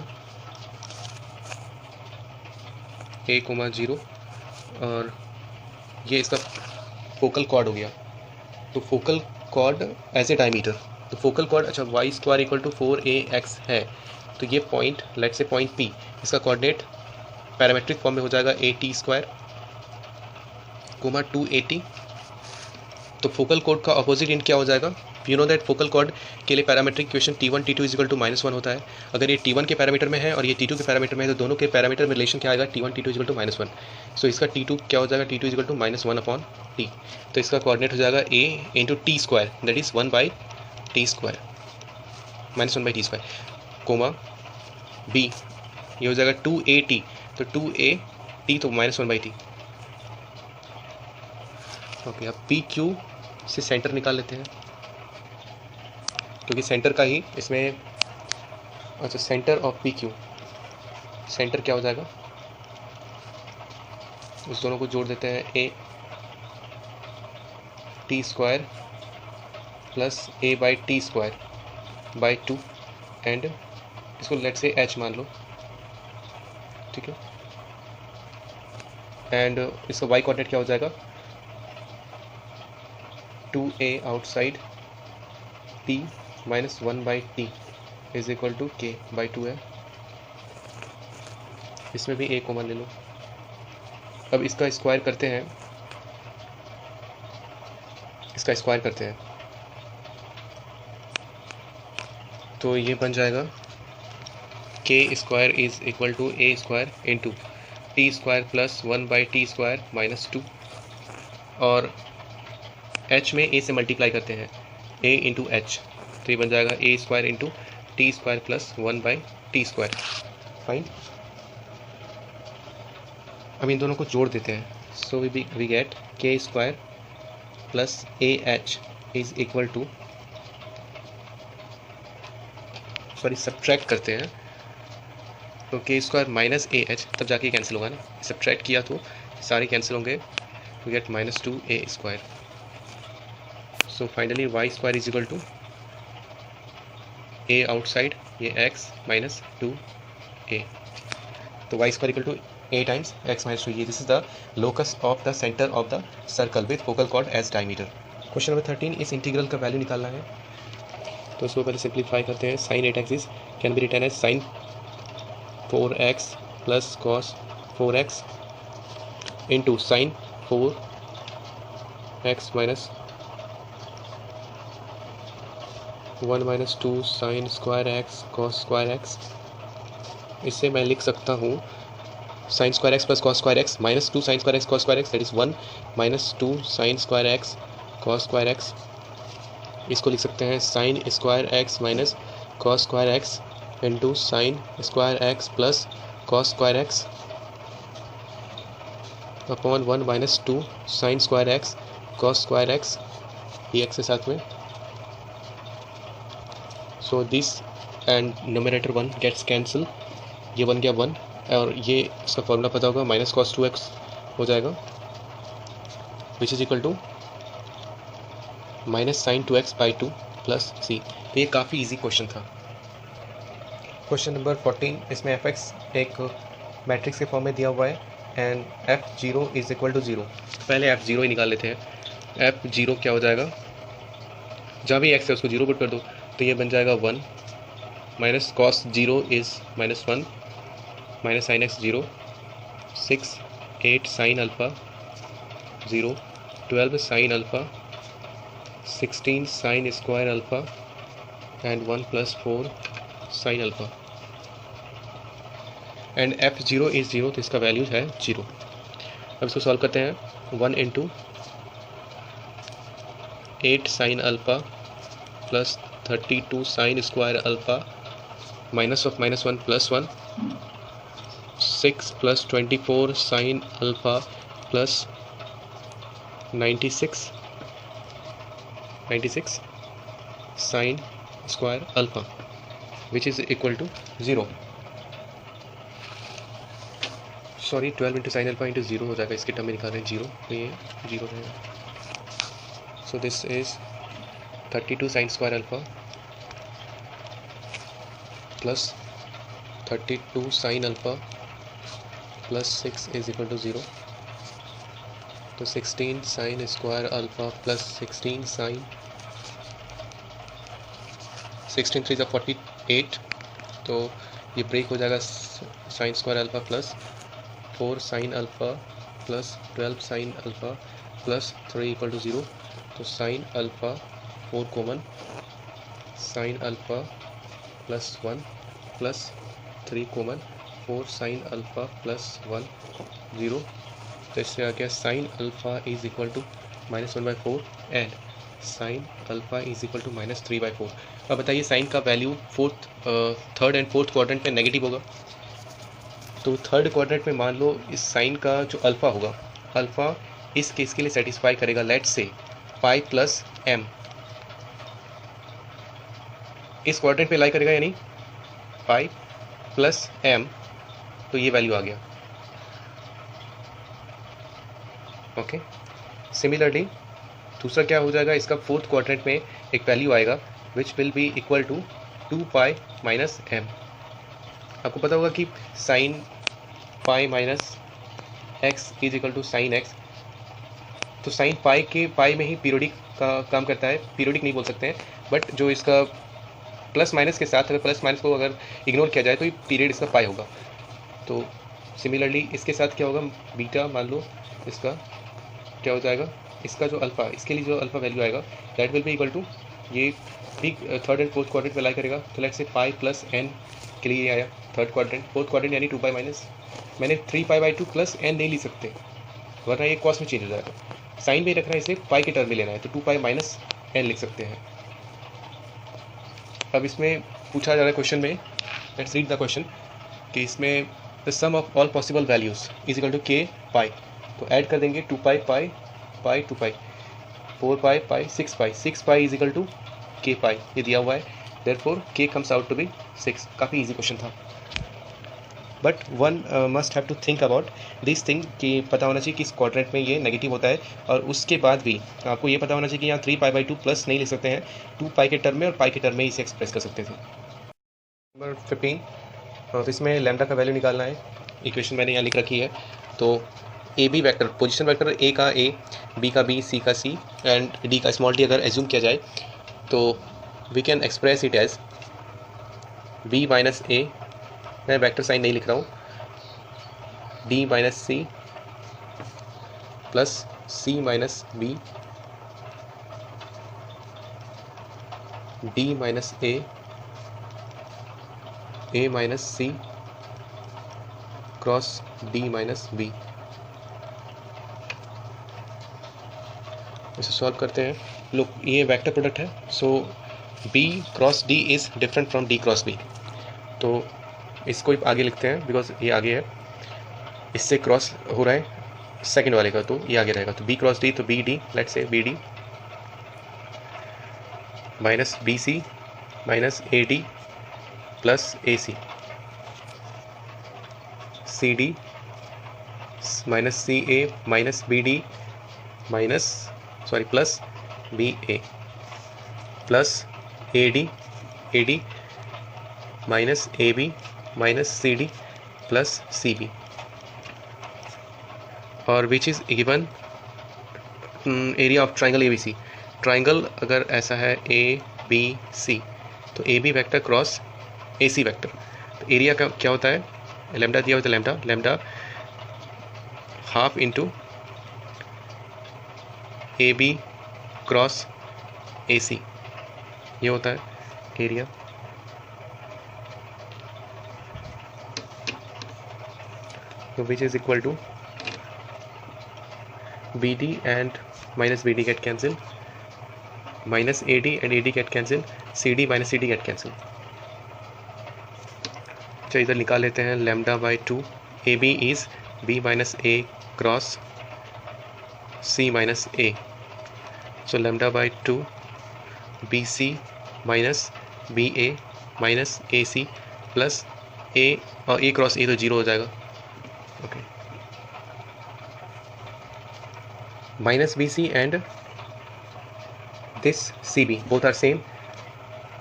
a, 0 और ये इसका फोकल कॉर्ड हो गया. तो focal chord as a diameter, तो फोकल कॉर्ड, अच्छा y square equal to 4ax है, तो ये point, let's say point P, इसका कोऑर्डिनेट पैरामेट्रिक फॉर्म में हो जाएगा at² - 2at। तो फोकल कॉर्ड का अपोजिट एंड क्या हो जाएगा, you know that focal chord के लिए parametric equation t1 t2 is equal to -1 होता है. अगर ये t1 के पैरामीटर में है और ये t2 के पैरामीटर में है, तो दोनों के पैरामीटर में रिलेशन क्या आएगा, t1 t2 is equal to -1. सो इसका t2 क्या हो जाएगा, t2 is equal to -1/t. तो इसका कोऑर्डिनेट हो जाएगा a into t², that is 1/t², -1/t², comma b, ये हो जाएगा 2at, तो 2at तो -1/t. ओके, अब PQ से सेंटर निकाल लेते हैं, क्योंकि सेंटर का ही इसमें, अच्छा सेंटर ऑफ PQ, सेंटर क्या हो जाएगा, उस दोनों को जोड़ देते हैं, a t² plus a/t² and इसको लेट से h मान लो, ठीक है, एंड इसका y कोऑर्डिनेट क्या हो जाएगा, 2a outside t -1/t is equal to k/2 है. इसमें भी a कॉमन ले लो, अब इसका स्क्वायर करते हैं, तो ये बन जाएगा k square is equal to A square into T square plus 1/t² minus 2, और h में a से मल्टीप्लाई करते हैं, a इंटू एच, तो ये बन जाएगा A square into T square plus 1/t²। Fine, अब इन दोनों को जोड़ देते हैं, so we get K square plus A H is equal to, sorry subtract करते हैं, तो के स्क्वायर माइनस ए एच, तब जाके कैंसिल होगा ना, सब्ट्रैक्ट किया तो सारे कैंसिल होंगे, we get -2a²। So finally y square is equal to a outside, ये x माइनस 2a, तो y square equal to a times x minus 2a। This is the locus of the centre of the circle with focal chord as diameter. Question number 13, इस integral का value निकालना है, तो इसको पहले simplify करते हैं। Sine 8x is can be written as sine 4x plus cos 4x into sine 4x minus 1 minus 2 sine square x cos square x। इससे मैं लिख सकता हूँ sine square x plus cos square x minus 2 sine square x cos square x, that is 1 minus 2 sine square x cos square x। इसको लिख सकते हैं sine square x minus cos square x into sine square x plus cos square x upon 1 minus 2 sine square x cos square x, ये x के साथ में। So this and numerator 1 gets cancel, ये बन गया 1, और ये इसका फॉर्मूला पता होगा, माइनस कॉस 2x हो जाएगा, which is equal to minus sine 2x/2 plus c। तो ये काफ़ी इजी क्वेश्चन था। क्वेश्चन नंबर 14, इसमें f(x) एक मैट्रिक्स के फॉर्म में दिया हुआ है and f(0) is equal to 0। पहले f(0) ही निकाल लेते हैं। f(0) क्या हो जाएगा, जहाँ भी x है उसको 0 पुट कर दो, तो ये बन जाएगा 1 minus cos 0 is minus 1 minus sine x 0, 6 8 sine alpha 0, 12 sine alpha, 16 sine square alpha and 1 plus 4 sine alpha, and f(0) is 0, तो इसका वैल्यू है 0। अब इसको सॉल्व करते हैं। 1 into 8 sine alpha plus 32 sine square alpha minus of minus 1 plus 1, 6 plus 24 sine alpha plus 96 sine square alpha which is equal to 0। Sorry 12 into sine alpha into 0 हो जाएगा, इसके टर्म में निकाल रहे हैं 0, तो ये 0 रहेगा। So this is 32 sine square alpha plus 32 sine alpha plus 6 is equal to 0, तो 16 sine square alpha plus 16 sine 16 3 48, तो ये ब्रेक हो जाएगा sine square alpha plus 4 sine alpha plus 12 sine alpha plus 3 equal to 0, तो sine alpha 4 common, sine alpha plus 1 plus 3 common, 4 sine alpha plus 1 0, तो इससे आ गया sine alpha is equal to -1/4 and sine alpha is equal to -3/4। अब बताइए sine का value third and fourth quadrant में negative होगा, तो थर्ड क्वाड्रेंट में मान लो इस साइन का जो अल्फ़ा होगा, अल्फ़ा इस केस के लिए सेटिस्फाई करेगा, let's say pi plus m इस क्वाड्रेंट पे लाई करेगा, यानी पाई प्लस m, तो ये वैल्यू आ गया। ओके, सिमिलरली दूसरा क्या हो जाएगा, इसका फोर्थ क्वाड्रेंट में एक वैल्यू आएगा which will be equal to 2 pi minus m। आपको पता होगा कि sine pi minus x is equal to sine x, तो साइन पाई के पाई में ही पीरियोडिक का काम करता है, पीरियोडिक नहीं बोल सकते हैं, बट जो इसका प्लस माइनस के साथ, अगर प्लस माइनस को अगर इग्नोर किया जाए तो ये पीरियड इसका पाई होगा। तो सिमिलरली इसके साथ क्या होगा, बीटा मान लो इसका क्या हो जाएगा, इसका जो अल्फ़ा, इसके लिए जो अल्फ़ा वैल्यू आएगा that will be equal to, ये भी थर्ड एंड फोर्थ क्वाड्रेंट में लाई करेगा, तो let's say pi plus N के लिए ये आया थर्ड क्वाड्रेंट, फोर्थ क्वाड्रेंट यानी 2 पाई माइनस, मैंने 3 पाई बाई 2 प्लस एन नहीं ली सकते वरना ये कॉस में चेंज हो जाएगा, साइन में रखना है इसे पाई के टर्म में लेना है, तो 2 पाई माइनस एन लिख सकते हैं। अब इसमें पूछा जा रहा है क्वेश्चन में, लेट्स रीड द क्वेश्चन, कि इसमें the sum of all possible values is equal to k pi, तो ऐड कर देंगे 2 pi pi pi 2 pi 4 pi pi 6 pi, 6 pi is equal to k pi, ये दिया हुआ है, देयरफॉर के कम्स आउट टू बी 6। काफ़ी इजी क्वेश्चन था, but one must have to think about this thing, कि पता होना चाहिए कि इस क्वाड्रेंट में ये नेगेटिव होता है, और उसके बाद भी आपको ये पता होना चाहिए कि यहाँ 3 पाई बाई 2 प्लस नहीं ले सकते हैं, 2 पाई के टर्म में और पाई के टर्म में इसे एक्सप्रेस कर सकते थे। नंबर 15, तो इसमें लैम्डा का वैल्यू निकालना है, इक्वेशन मैंने यहाँ लिख रखी है, तो A B vector, position vector A का ए, बी का बी, सी का सी एंड डी का स्मॉल डी अगर एज्यूम किया जाए तो we can express it as B minus A, मैं वेक्टर साइन नहीं लिख रहा हूँ, D minus C plus C minus B, D minus A minus C cross D minus B. इसे सॉल्व करते हैं, लुक ये वेक्टर प्रोडक्ट है, so B cross d is different from d cross b, तो इसको आगे लिखते हैं बिकॉज ये आगे है, इससे क्रॉस हो रहा है सेकंड वाले का, तो ये आगे रहेगा, तो बी क्रॉस डी, तो B D, let's say B D minus B C minus A D plus A C, C D minus C A minus B D minus sorry plus B A plus A D minus A B minus C D plus C B, और which is given area of triangle A B C. Triangle अगर ऐसा है A B C, तो A B vector cross A C vector, तो area का क्या होता है, लैम्डा दिया होता है, lambda half into A B cross A C, ये होता है एरिया। तो which is equal to B D and minus B D get cancel, minus A D and A D get cancel, C D minus C D get cancel. तो इधर निकाल लेते हैं, lambda by 2, A B is B minus A cross C minus A, so lambda by 2 B C minus B A minus A C plus A, और A cross A तो zero हो जाएगा, okay, minus B C and this C B both are same,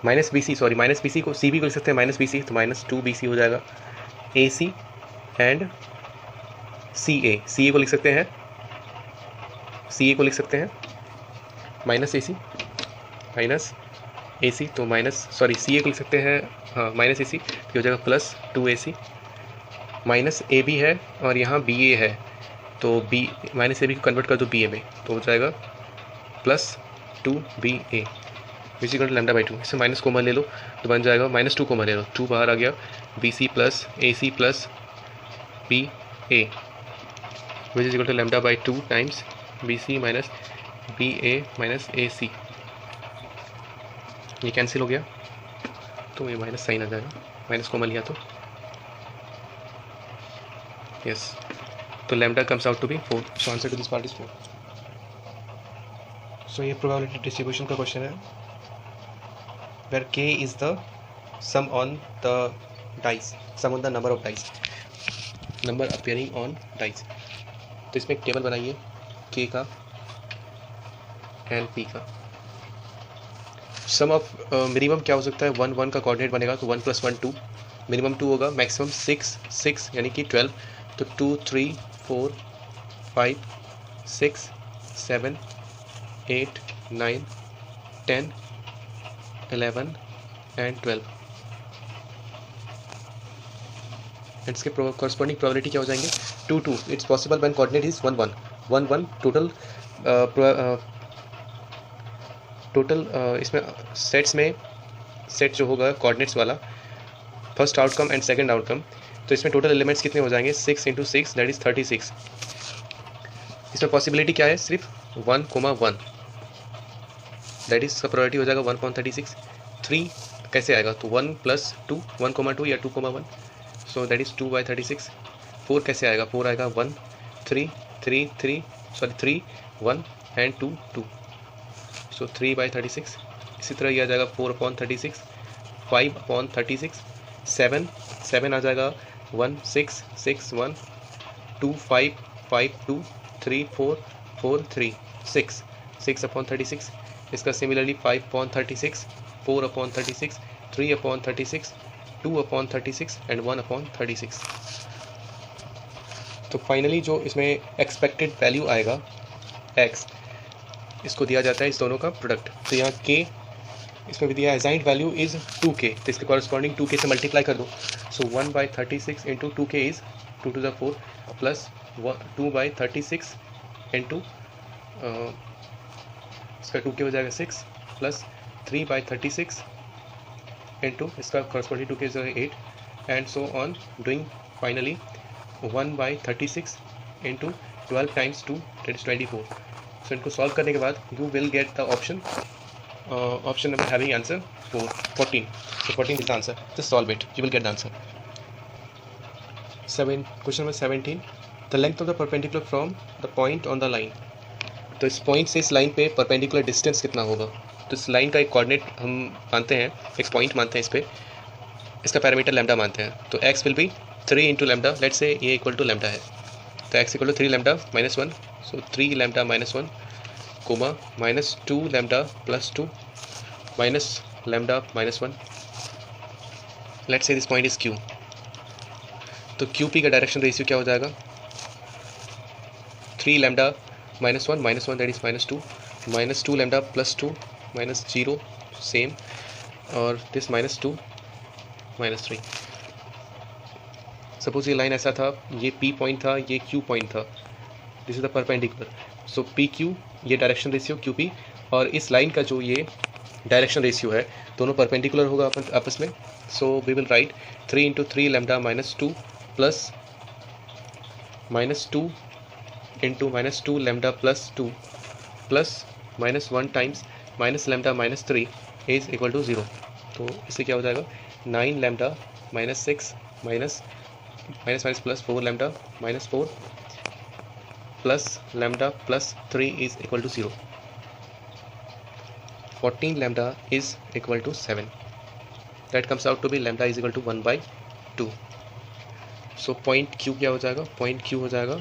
minus B C sorry minus B C को C B को लिख सकते हैं minus B C, तो माइनस 2 बी सी हो जाएगा, ए सी एंड सी ए को लिख सकते हैं, सी ए को लिख सकते हैं माइनस ए सी तो माइनस सॉरी सी ए को लिख सकते हैं, हाँ माइनस ए सी, हो जाएगा plus 2 a c, minus A b है और यहाँ बी ए है, तो बी माइनस ए बी को कन्वर्ट कर दो बी ए में, तो हो जाएगा plus 2 b A which equal to lambda by 2। इससे माइनस कॉमन ले लो तो बन जाएगा माइनस 2 कॉमन ले लो, 2 बाहर आ गया, B C plus A C plus B A which is equal to lambda by 2 times B C minus B A minus A C, ये कैंसिल हो गया तो ये माइनस साइन आ जाएगा, माइनस कॉमन लिया तो यस, तो lambda comes out to be 4, so answer to this part is 4। सो ये प्रोबेबिलिटी डिस्ट्रीब्यूशन का क्वेश्चन है, where k is the sum on the dice, sum on the number of dice, number appearing on dice। तो इसमें एक table बनाइए k का and p का, सम ऑफ मिनिमम क्या हो सकता है, 1 1 का कोऑर्डिनेट बनेगा तो 1 + 1 2, मिनिमम 2 होगा, मैक्सिमम 6 6 यानी कि 12, तो 2 3 4 5 6 7 8 9 10 11 and 12। एंड इसके कॉरस्पॉन्डिंग प्रोबेबिलिटी क्या हो जाएंगे 2 2. It's possible when coordinate is 1 1 1 1. Total इसमें सेट्स में सेट जो होगा कोऑर्डिनेट्स वाला, first outcome and second outcome, तो इसमें टोटल एलिमेंट्स कितने हो जाएंगे 6 × 6 दैट इज़ 36. इसमें पॉसिबिलिटी क्या है सिर्फ 1 1 दैट इज प्रोबेबिलिटी हो जाएगा 1/36. 3 कैसे आएगा तो 1 + 2 1, 2 या 2, 1 सो दैट इज़ 2/36. 4 कैसे आएगा 4 आएगा 1 3 3 3 3 1 एंड 2 2 सो 3/36. इसी तरह ये आ जाएगा 4/36 5/36. 7 आ जाएगा 1 6 6 1 2 5 5 2 3 4 4 3 6/36. इसका सिमिलरली 5/36 4/36 3/36 2/36 एंड 1/36. तो फाइनली जो इसमें एक्सपेक्टेड वैल्यू आएगा x, इसको दिया जाता है इस दोनों का प्रोडक्ट. तो यहाँ k इसमें भी दिया असाइन्ड वैल्यू इज़ 2k, तो इसके कॉरस्पॉन्डिंग 2k से मल्टीप्लाई कर दो. सो 1/36 into 2k is 2 to the 4 plus 2/36 into इसका 2k हो जाएगा 6 प्लस 3/36 इंटू इसका corresponding 2k is 8 and so on doing. Finally 1/36 into 12 times 2 that is 24. सो इनको सॉल्व करने के बाद you will get the option number having answer 14. So 14 is the answer. Just solve it. You will get the answer. Question number 17. The length of the perpendicular from the point on the line. तो इस point से इस line पे perpendicular distance कितना होगा. तो इस line का एक कोऑर्डिनेट हम मानते हैं, एक पॉइंट मानते हैं, इस पे इसका पैरामीटर लैम्डा मानते हैं. तो x will be 3 × lambda. Let's say ये इक्वल टू लैम्डा है, तो x equal to 3 lambda -1. So 3 lambda -1 comma -2 lambda + 2 minus lambda -1. Let's say this point is q. तो QP का डायरेक्शन रेशियो क्या हो जाएगा 3 lambda -1 that is -2 -2 lambda + 2 -0 same और this -2 -3. Suppose ये लाइन ऐसा था, ये P पॉइंट था, ये Q पॉइंट था, this is the perpendicular. So PQ ये डायरेक्शन रेशियो QP और इस लाइन का जो ये डायरेक्शन रेशियो है दोनों परपेंडिकुलर होगा आपस में. So we will write 3 × 3 lambda -2 plus -2 into -2 lambda + 2 plus -1 times -lambda -3 is equal to 0. तो इससे क्या हो जाएगा 9 lambda -6 plus 4 lambda -4 plus lambda +3 is equal to 0. 14 lambda is equal to 7. That comes out to be lambda is equal to 1/2. So point Q क्या हो जाएगा, point Q हो जाएगा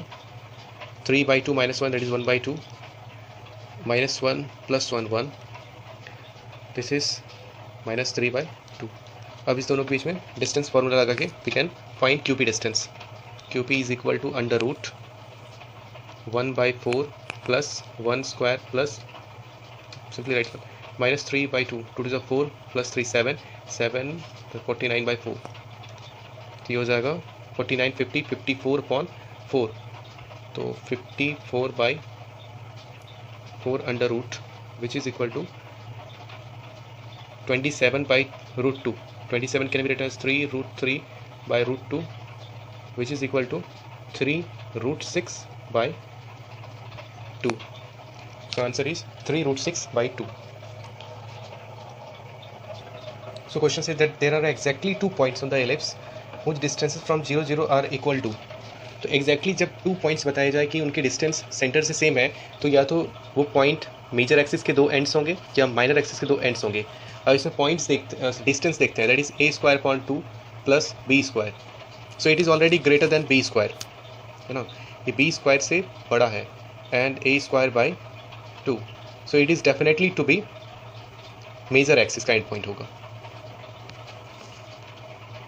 3/2 -1 that is 1/2 -1 + 1 1. This is -3/2. अब इस दोनों के बीच में डिस्टेंस फार्मूला लगा के we can find QP distance. QP is equal to √ 1/4 plus 1 square plus simply write -3/2 2 to the 4 plus 3 7 तो 49/4. तो ये हो जाएगा 49 50 54/4 तो 54/4 √ which is equal to 27/√2. 27 can be written as 3√3/√2 which is equal to 3√6/2. So answer is 3√6/2. So question says that there are exactly 2 points on the ellipse whose distances from 0 0 are equal to. तो exactly जब 2 points बताए जाए कि उनकी distance centre से same है तो या तो वो पॉइंट मेजर एक्सिस के 2 एंड्स होंगे या माइनर एक्सिस के 2 एंड्स होंगे. अब इसमें पॉइंट्स डिस्टेंस देखते हैं, that is a²/2 plus b². So it is already greater than b², है ना. ये b² से बड़ा है and a²/2. So it is definitely to be major axis का एंड पॉइंट होगा.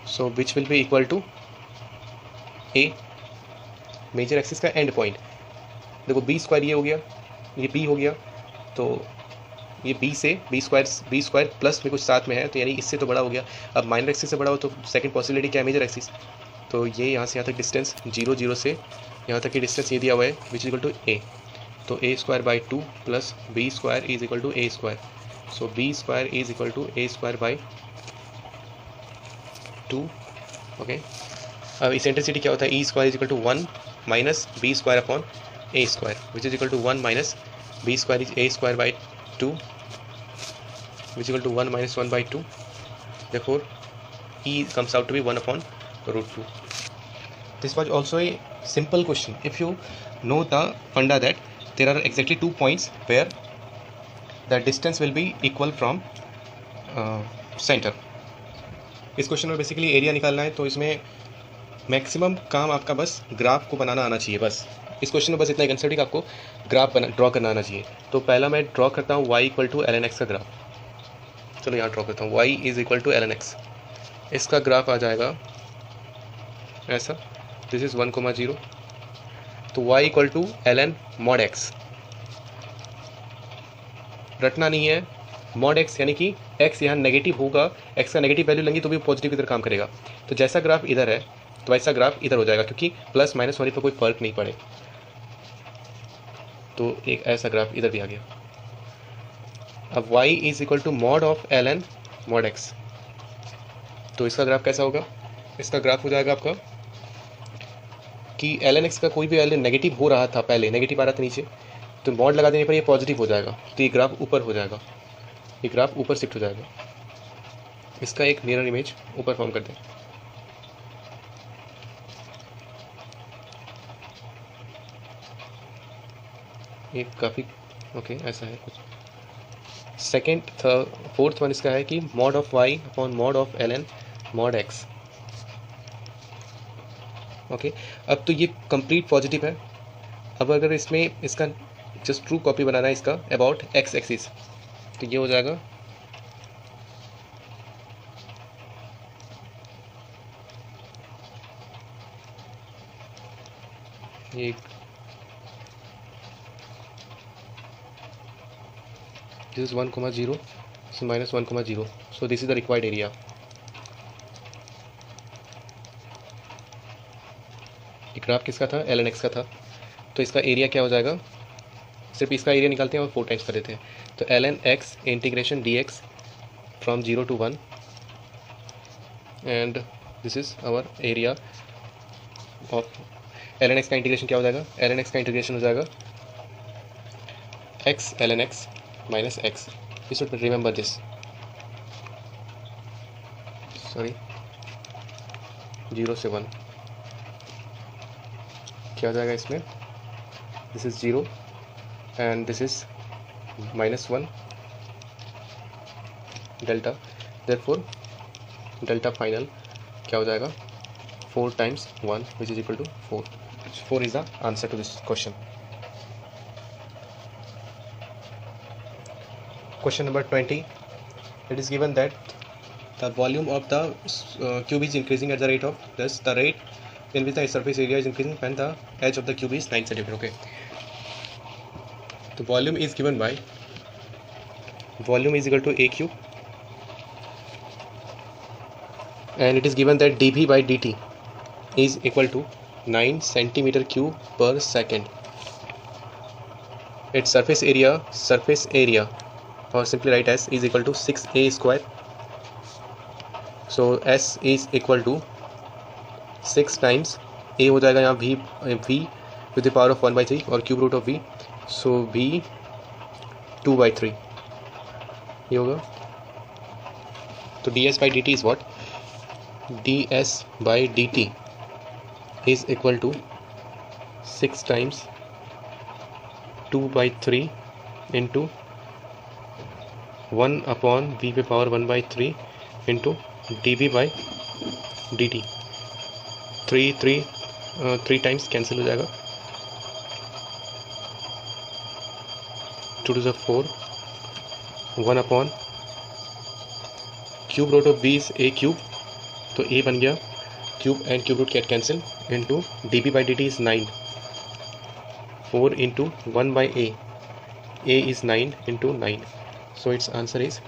So which will be equal to A, major axis का end point. देखो b² ये हो गया, ये b हो गया, तो ये b² प्लस में कुछ साथ में है तो यानी इससे तो बड़ा हो गया. अब माइनर एक्सिस से बड़ा हो तो सेकंड पॉसिबिलिटी क्या है, मेजर एक्सिस. तो ये यहाँ से यहाँ तक डिस्टेंस 0 0 से यहाँ तक की डिस्टेंस ये दिया हुआ है which is equal to A. तो A square by 2 plus B square is equal to A square. So B square is equal to A square by 2। Okay, अब इसेंट्रिसिटी क्या होता है, E square is equal to 1 minus B square upon A square which is equal to 1 minus B square is A square by 2 which equal to 1 minus 1 by 2। therefore e comes out to be 1 upon root 2. This was also a simple question if you know the funda that there are exactly 2 points where the distance will be equal from center. इस question में basically area निकालना है, तो इसमें maximum काम आपका बस graph को बनाना आना चाहिए। बस इस क्वेश्चन में बस इतना ही कंसेप्ट है कि आपको ग्राफ ड्रॉ करना आना चाहिए। तो पहला मैं ड्रॉ करता हूँ y equal to ln x का ग्राफ। चलो यहाँ ड्रॉ करता हूँ y is equal to ln x। इसका ग्राफ आ जाएगा ऐसा, दिस इज 1,0। तो y equal to ln mod x, रटना नहीं है, mod x यानी कि x यहाँ नेगेटिव होगा, x का नेगेटिव वैल्यू लेंगे तो भी पॉजिटिव इधर काम करेगा। तो जैसा ग्राफ इधर है तो वैसा ग्राफ इधर हो जाएगा, क्योंकि प्लस माइनस होने पर कोई फर्क नहीं पड़े। तो एक ऐसा ग्राफ इधर भी आ गया। अब y is equal to mod of ln mod x। तो इसका ग्राफ कैसा होगा, इसका ग्राफ हो जाएगा आपका कि ln x का कोई भी वैल्यू नेगेटिव हो रहा था, पहले नेगेटिव आ रहा था नीचे, तो मॉड लगा देने पर ये पॉजिटिव हो जाएगा, तो ये ग्राफ ऊपर हो जाएगा, ये ग्राफ ऊपर शिफ्ट हो जाएगा। इसका एक मिरर इमेज ऊपर फॉर्म कर दें। ये काफ़ी ओके ऐसा है कुछ। सेकेंड फोर्थ वन इसका है कि mod of y upon mod of ln mod x। Okay, अब तो ये कंप्लीट पॉजिटिव है। अब अगर इसमें इसका जस्ट ट्रू कॉपी बनाना है इसका अबाउट x एक्सिस, तो ये हो जाएगा ये this is 1,0, so minus 1,0, so this is the required area. ये ग्राफ किसका था, ln x का था, तो इसका एरिया क्या हो जाएगा, सिर्फ इसका एरिया निकालते हैं और 4 टाइम्स कर देते हैं। तो ln x integration dx from 0 to 1 and this is our area of ln x का इंटीग्रेशन क्या हो जाएगा, ln x का इंटीग्रेशन हो जाएगा x ln x minus x. You should remember this. Sorry, 0 से 1 क्या हो जाएगा इसमें, this is 0 and this is minus 1 delta, therefore delta final क्या हो जाएगा 4 times 1 which is equal to 4. 4 is the answer to this question. Question number 20, it is given that the volume of the cube is increasing at the rate of thus the rate in which the surface area is increasing when the edge of the cube is 9 cm. Okay, the volume is given by volume is equal to a cube and it is given that dv by dt is equal to 9 centimeter cube per second. Its surface area or simply write as is equal to 6a square. So s is equal to 6 times a हो जाएगा यहाँ v with the power of 1/3 और cube root of v, so v 2/3 ये होगा। तो ds by dt is what, ds by dt is equal to 6 times 2/3 into 1 upon v पे power 1/3 into dv by dt। 3 times cancel हो जाएगा, 2 to the 4, 1 upon cube root of v is a cube, तो a बन गया cube and cube root get cancel into dv by dt is 9, 4 into 1 by a is 9 into 9, so its answer is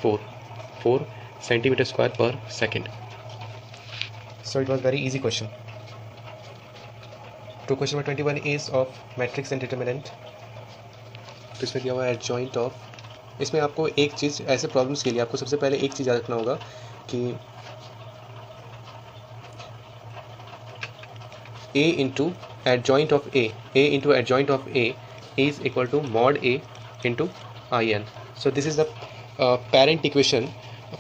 4 centimeter square per second. So it was very easy question. तो question number 21 is of matrix and determinant. तो इसमें दिया हुआ है adjoint of. इसमें आपको एक चीज़, ऐसे प्रॉब्लम्स के लिए आपको सबसे पहले एक चीज़ याद रखना होगा कि a into adjoint of a into adjoint of a is equal to mod a into I n. So this is the parent equation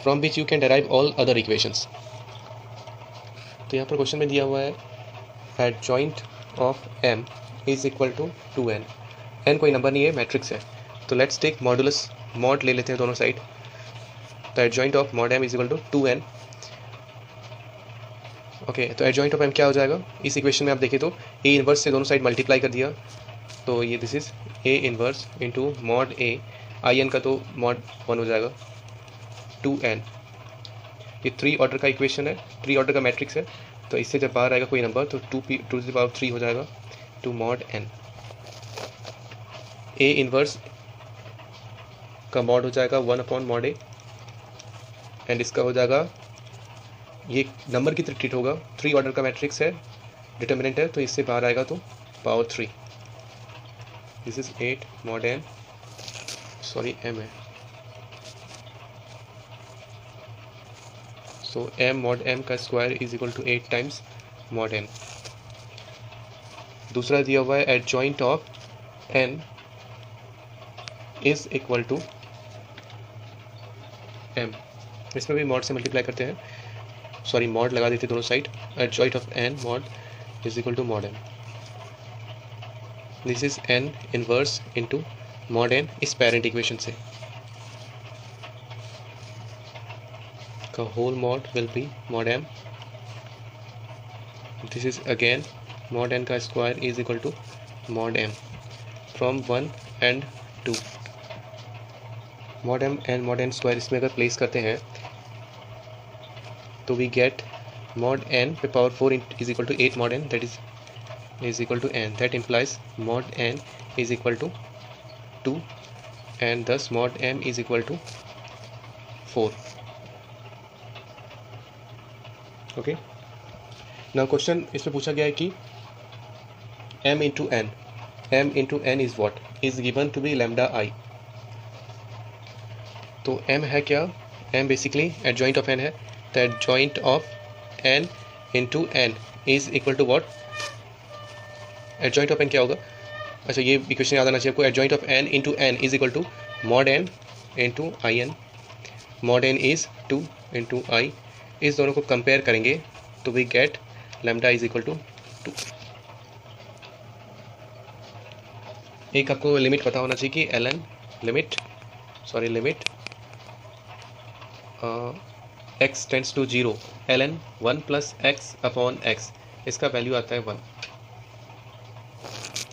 from which you can derive all other equations. तो यहाँ पर question में दिया हुआ है adjoint of m is equal to 2n। n कोई number नहीं है, मैट्रिक्स है। तो लेट्स टेक मॉडुलस, मॉड ले लेते हैं दोनों साइड। तो adjoint of mod m is equal to 2n। Okay, तो एडजॉइंट ऑफ m क्या हो जाएगा? इस इक्वेशन में आप देखें तो a इनवर्स से दोनों साइड मल्टीप्लाई कर दिया, तो ये this is a inverse into mod a, I n का तो मॉड 1 हो जाएगा 2n। ये 3 ऑर्डर का इक्वेशन है, 3 ऑर्डर का मैट्रिक्स है। तो इससे जब बाहर आएगा कोई नंबर तो 2 टू द पावर 3 हो जाएगा, 2 मॉड n। a इनवर्स का मॉड हो जाएगा 1 अपॉन मॉड a, एंड इसका हो जाएगा, ये नंबर की तरह ट्रीट होगा, 3 ऑर्डर का मैट्रिक्स है, डिटर्मिनेंट है, तो इससे बाहर आएगा तो power 3। This is 8 mod n, sorry m है, सो m मॉड m का square is equal to 8 times mod n। दूसरा दिया हुआ है adjoint of n is equal to m। इसमें भी मॉड से मल्टीप्लाई करते हैं, सॉरी मॉड लगा देते दोनों साइड। Adjoint of n mod is equal to mod m। This is n inverse into mod n इस पेरेंट इक्वेशन से, का whole mod will be mod m। This is again mod n का square is equal to mod m from 1 and 2। Mod m and mod n square इसमें अगर place करते हैं तो we get mod n पे power 4 is equal to 8 mod n, that is equal to n, that implies mod n is equal to 2 and thus mod m is equal to 4. Okay, now question इसमें पूछा गया है कि m into n is what is given to be lambda I। तो m है क्या? m basically adjoint of n है, तो adjoint of n into n is equal to what? Adjoint of n क्या होगा? अच्छा, ये इक्वेशन याद आना चाहिए आपको। Adjoint of n into n is equal to mod n into I N. Mod n is 2 into I. इस दोनों को कंपेयर करेंगे तो we get lambda is equal to 2। एक आपको लिमिट पता होना चाहिए कि ln limit x tends to 0 ln 1 plus x upon x, इसका वैल्यू आता है 1।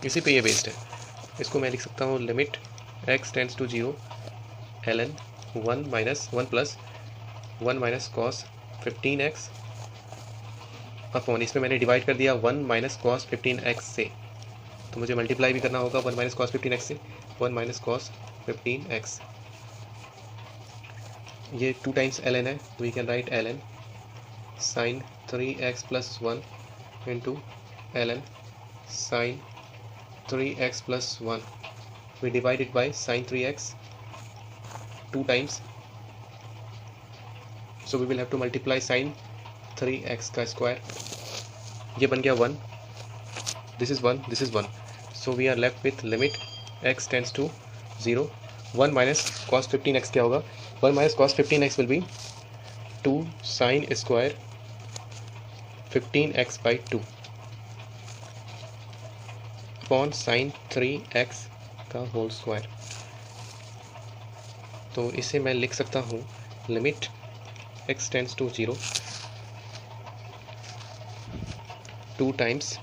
इसी पे ये बेस्ड है। इसको मैं लिख सकता हूँ limit x tends to 0 ln 1 minus 1 plus 1 minus cos 15x upon, इसमें मैंने डिवाइड कर दिया 1 माइनस कॉस 15x से, तो मुझे मल्टीप्लाई भी करना होगा 1 माइनस कॉस 15x से। 1 माइनस कॉस 15x, ये 2 टाइम्स ln है, we can write ln sine 3x plus 1 into ln sine 3x plus 1, we divided by sine 3x 2 times, so we will have to multiply sine 3x का square. ये बन गया 1, this is 1, this is 1, so we are left with limit x tends to 0। 1 minus cos 15x क्या होगा? 1 minus cos 15x will B 2 sine square 15x by 2 upon sine 3x का whole square. तो इसे मैं लिख सकता हूँ limit x tends to 0 2 times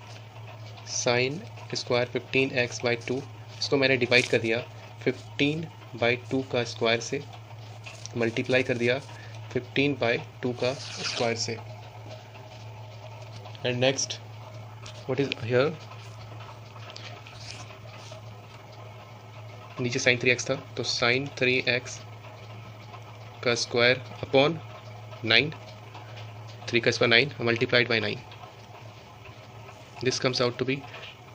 sine square 15x by 2, इसको मैंने डिवाइड कर दिया 15 बाई 2 का स्क्वायर से, मल्टीप्लाई कर दिया 15 बाई 2 का स्क्वायर से, and next what is here, नीचे साइन 3x था तो साइन 3x का स्क्वायर अपॉन 9, 3 का square 9 multiplied by 9, this comes out to be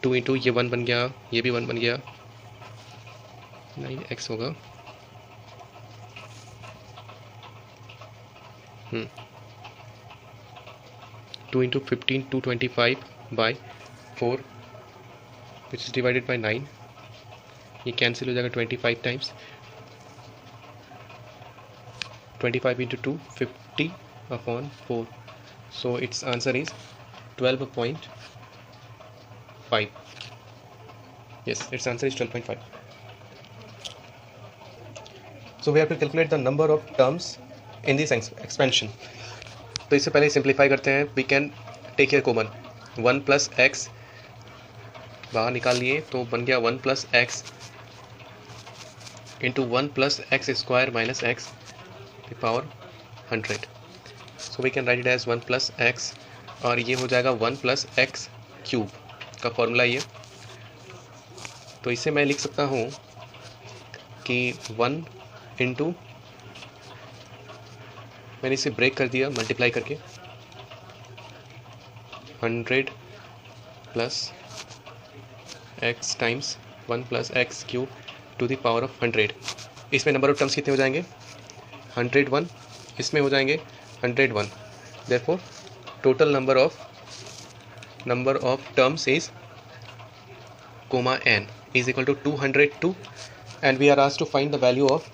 2 into ये 1 बन गया, ये भी 1 बन गया, 9x होगा 2 into 15 225 by 4 which is divided by 9, ये कैंसिल हो जाएगा 25 times, 25 into 2 50 upon 4, so it's answer is 12.5. Yes, its answer is 12.5. So we have to calculate the number of terms in this expansion. तो इससे पहले simplify करते हैं. We can take here common 1 plus x बाहर निकाल लिए तो बन गया 1 plus x into 1 plus x square minus x the power 100. So we can write it as 1 plus x और ये हो जाएगा 1 plus x क्यूब का फॉर्मूला ये. तो इससे मैं लिख सकता हूँ कि 1 इंटू, मैंने इसे ब्रेक कर दिया मल्टीप्लाई करके, 100 plus x times 1 plus x cube two the power of 100. इसमें नंबर ऑफ टर्म्स कितने हो जाएंगे? 101. इसमें हो जाएंगे 101. Therefore total number of terms is n is equal to 202, and we are asked to find the value of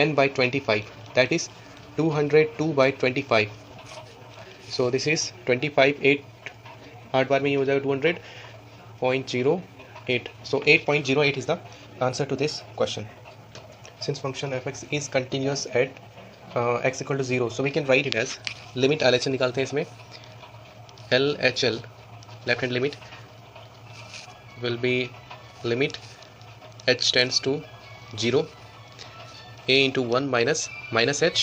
n by 25, that is 202 by 25. So this is 25, 8 बार में ये हो जाएगा 200.08. So 8.08 is the answer to this question. Since function fx is continuous at x equal to 0, so we can write it as limit LHL निकालते हैं इसमें. LHL left hand limit will be limit h tends to 0 a into 1 minus h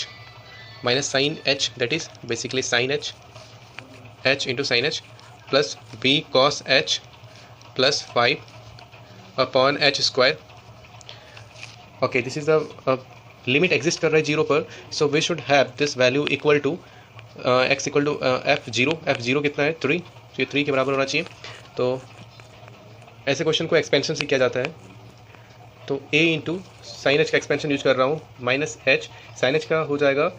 minus sin h, that is basically sin h into sin h plus b cos h plus 5 upon h square. Okay, this is the limit exist कर रहा है 0 पर, so we should have this value equal to x equal to f0 कितना है 3, तो ये 3 के बराबर होना चाहिए. तो ऐसे क्वेश्चन को एक्सपेंशन से किया जाता है. तो a इंटू साइन एच का एक्सपेंशन यूज कर रहा हूँ, माइनस एच, साइन एच का हो जाएगा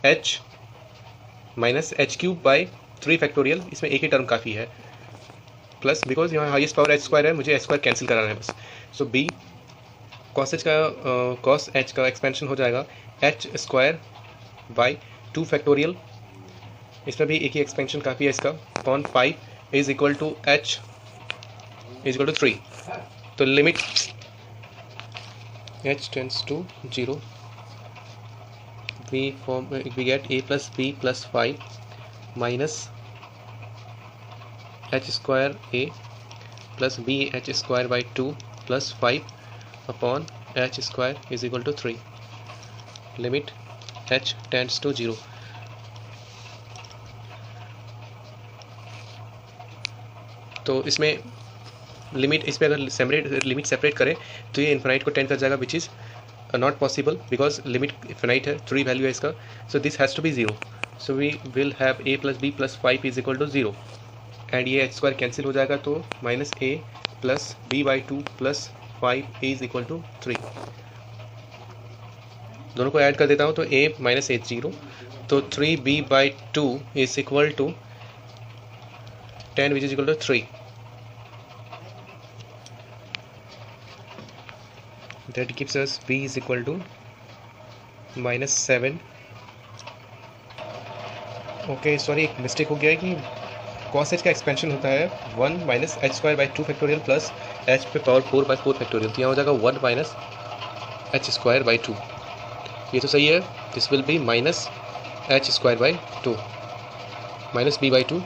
h minus H cube by 3 factorial, इसमें एक ही टर्म काफ़ी है, प्लस बिकॉज यहाँ हाईएस्ट पावर एच स्क्वायर है, मुझे एच स्क्वायर कैंसिल कराना है बस. सो b कॉस एच का एक्सपेंशन हो जाएगा एच स्क्वायर बाई 2 फैक्टोरियल, इसमें भी एक ही एक्सपेंशन काफ़ी है इसका, upon 5 is equal to h is equal to 3. तो limit h tends to 0, we get a plus b plus 5 minus h square a plus b h square by 2 plus 5 upon h square is equal to 3. Limit h tends to 0. तो इसमें limit, इस पर अगर limit separate करें तो ये infinite को tend कर जाएगा, which is not possible because limit infinite है, 3 वैल्यू है इसका. So this has to be 0. So we will have a plus b plus 5 is equal to 0, and ये h स्क्वायर कैंसिल हो जाएगा, तो minus a plus b by 2 plus 5 is equal to 3. दोनों को add कर देता हूँ तो a माइनस h 0, तो 3b by 2 is equal to 10 which is equal to 3. That gives us b is equal to minus 7. Okay sorry, एक mistake हो गया है कि cos h का एक्सपेंशन होता है 1 minus H square by 2 factorial plus h पे पावर 4 बाई 4 फैक्टोरियल, तो यहाँ हो जाएगा 1 माइनस एच स्क्वायर बाई 2. ये तो सही है. This will be minus H square by 2 minus b by 2,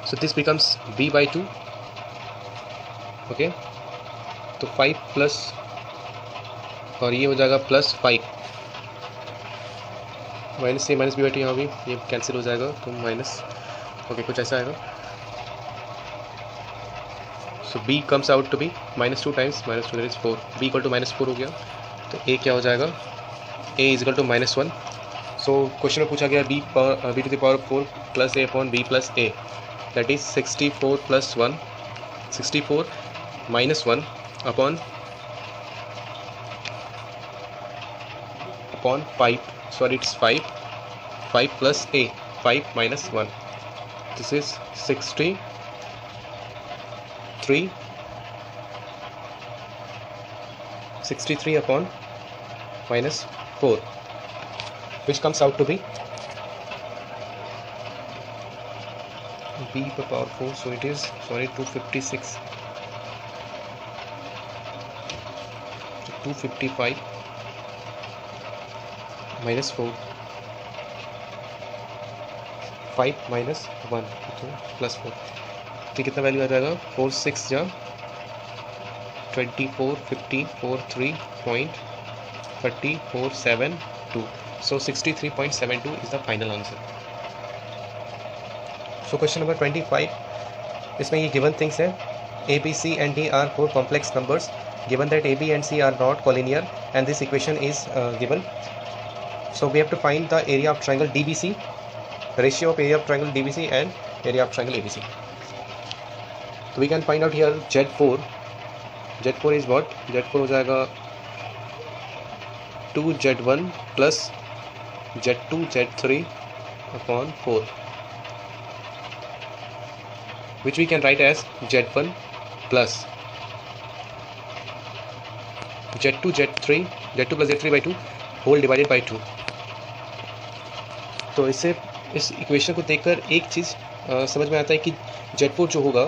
so this becomes b by 2. Okay, तो 5 प्लस और ये हो जाएगा प्लस 5, माइनस से माइनस बी बाई 2, यहाँ भी ये कैंसिल हो जाएगा तो माइनस, ओके कुछ ऐसा आएगा. So b comes out to be minus 2 times minus 2 is 4, b equal to minus 4 हो गया. तो a क्या हो जाएगा, a is equal to minus 1, so question में पूछा गया b to the power of 4 plus a upon b plus a, that is 64 plus 1, 64 minus 1 upon 5, sorry it's 5 plus a, 5 minus 1, this is 63 upon minus 4, which comes out to be b to the power 4, so it is 256, 255 minus 4, 5 minus 1 तो plus 4, तो कितना value आ जाएगा 4 6 जा 24 50 43.3472, so 63.72 is the final answer. So question number 25, इसमें ये given things है a, b, c and d are 4 complex numbers given that a, b and c are not collinear and this equation is given. So we have to find the area of triangle DBC, ratio of area of triangle DBC and area of triangle ABC. So we can find out here Z4 is what? Z4 हो जाएगा 2Z1 plus Z2 Z3 upon 4, which we can write as Z1 plus Z2 plus Z3 by 2 whole divided by 2. तो इससे इस equation को देखकर एक चीज़ समझ में आता है कि Z4 जो होगा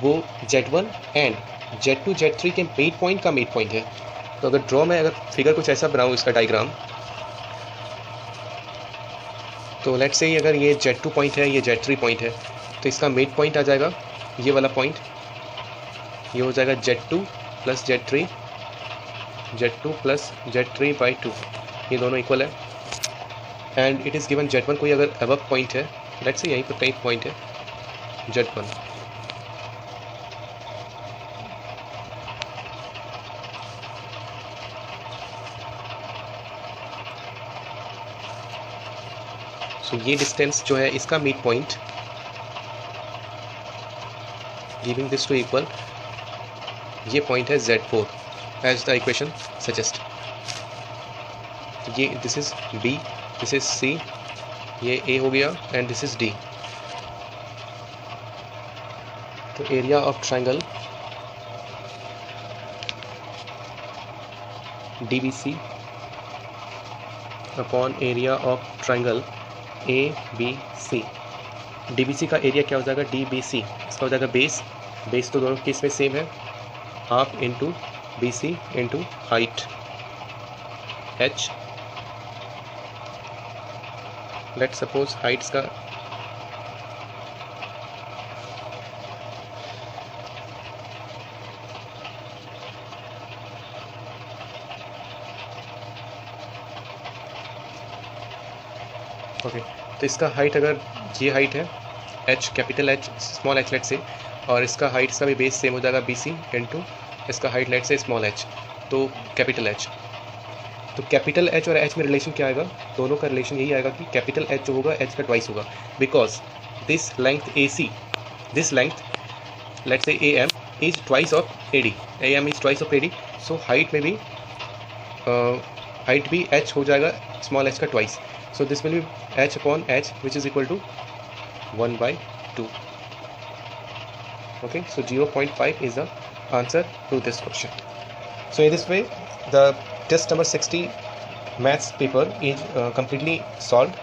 वो Z1 एंड Z2 Z3 के मिड पॉइंट का मिड पॉइंट है. तो अगर ड्रॉ में अगर फिगर कुछ ऐसा बनाऊँ इसका डायग्राम, तो लेट्स से अगर ये Z2 पॉइंट है, ये Z3 पॉइंट है, तो इसका मिड पॉइंट आ जाएगा ये वाला पॉइंट, ये हो जाएगा Z2 plus Z3, Z2 plus Z3 by 2, ये दोनों इक्वल है. And it is given Z1 कोई अगर अबव पॉइंट है, लेट्स से यहीं पर कहीं पॉइंट है Z1, सो ये डिस्टेंस जो है इसका mid point, giving this to equal, ये पॉइंट है Z4 as the equation suggest. ये this is B, this is C, ये A हो गया एंड दिस इज D. तो area of triangle DBC upon area of triangle ABC. DBC का area क्या हो जाएगा DBC, इसका हो जाएगा बेस तो दोनों केस में सेम है, half into BC into height H. Let suppose heights का ओके, तो इसका हाइट अगर ये हाइट है H, capital H small h let say, और इसका हाइट का भी बेस सेम हो जाएगा BC इंटू इसका हाइट लेट से स्मॉल h, तो कैपिटल H. तो कैपिटल H और H में रिलेशन क्या आएगा, दोनों का रिलेशन यही आएगा कि कैपिटल H जो होगा H का ट्वाइस होगा, because this length AC, this length let say AM is twice of AD, AM is twice of AD, so height में भी हाइट भी H हो जाएगा स्मॉल h का twice. So this will be H upon H, which is equal to 1/2. Okay, so 0.5 is the answer to this question. So in this way, the test number 60 maths paper is completely solved.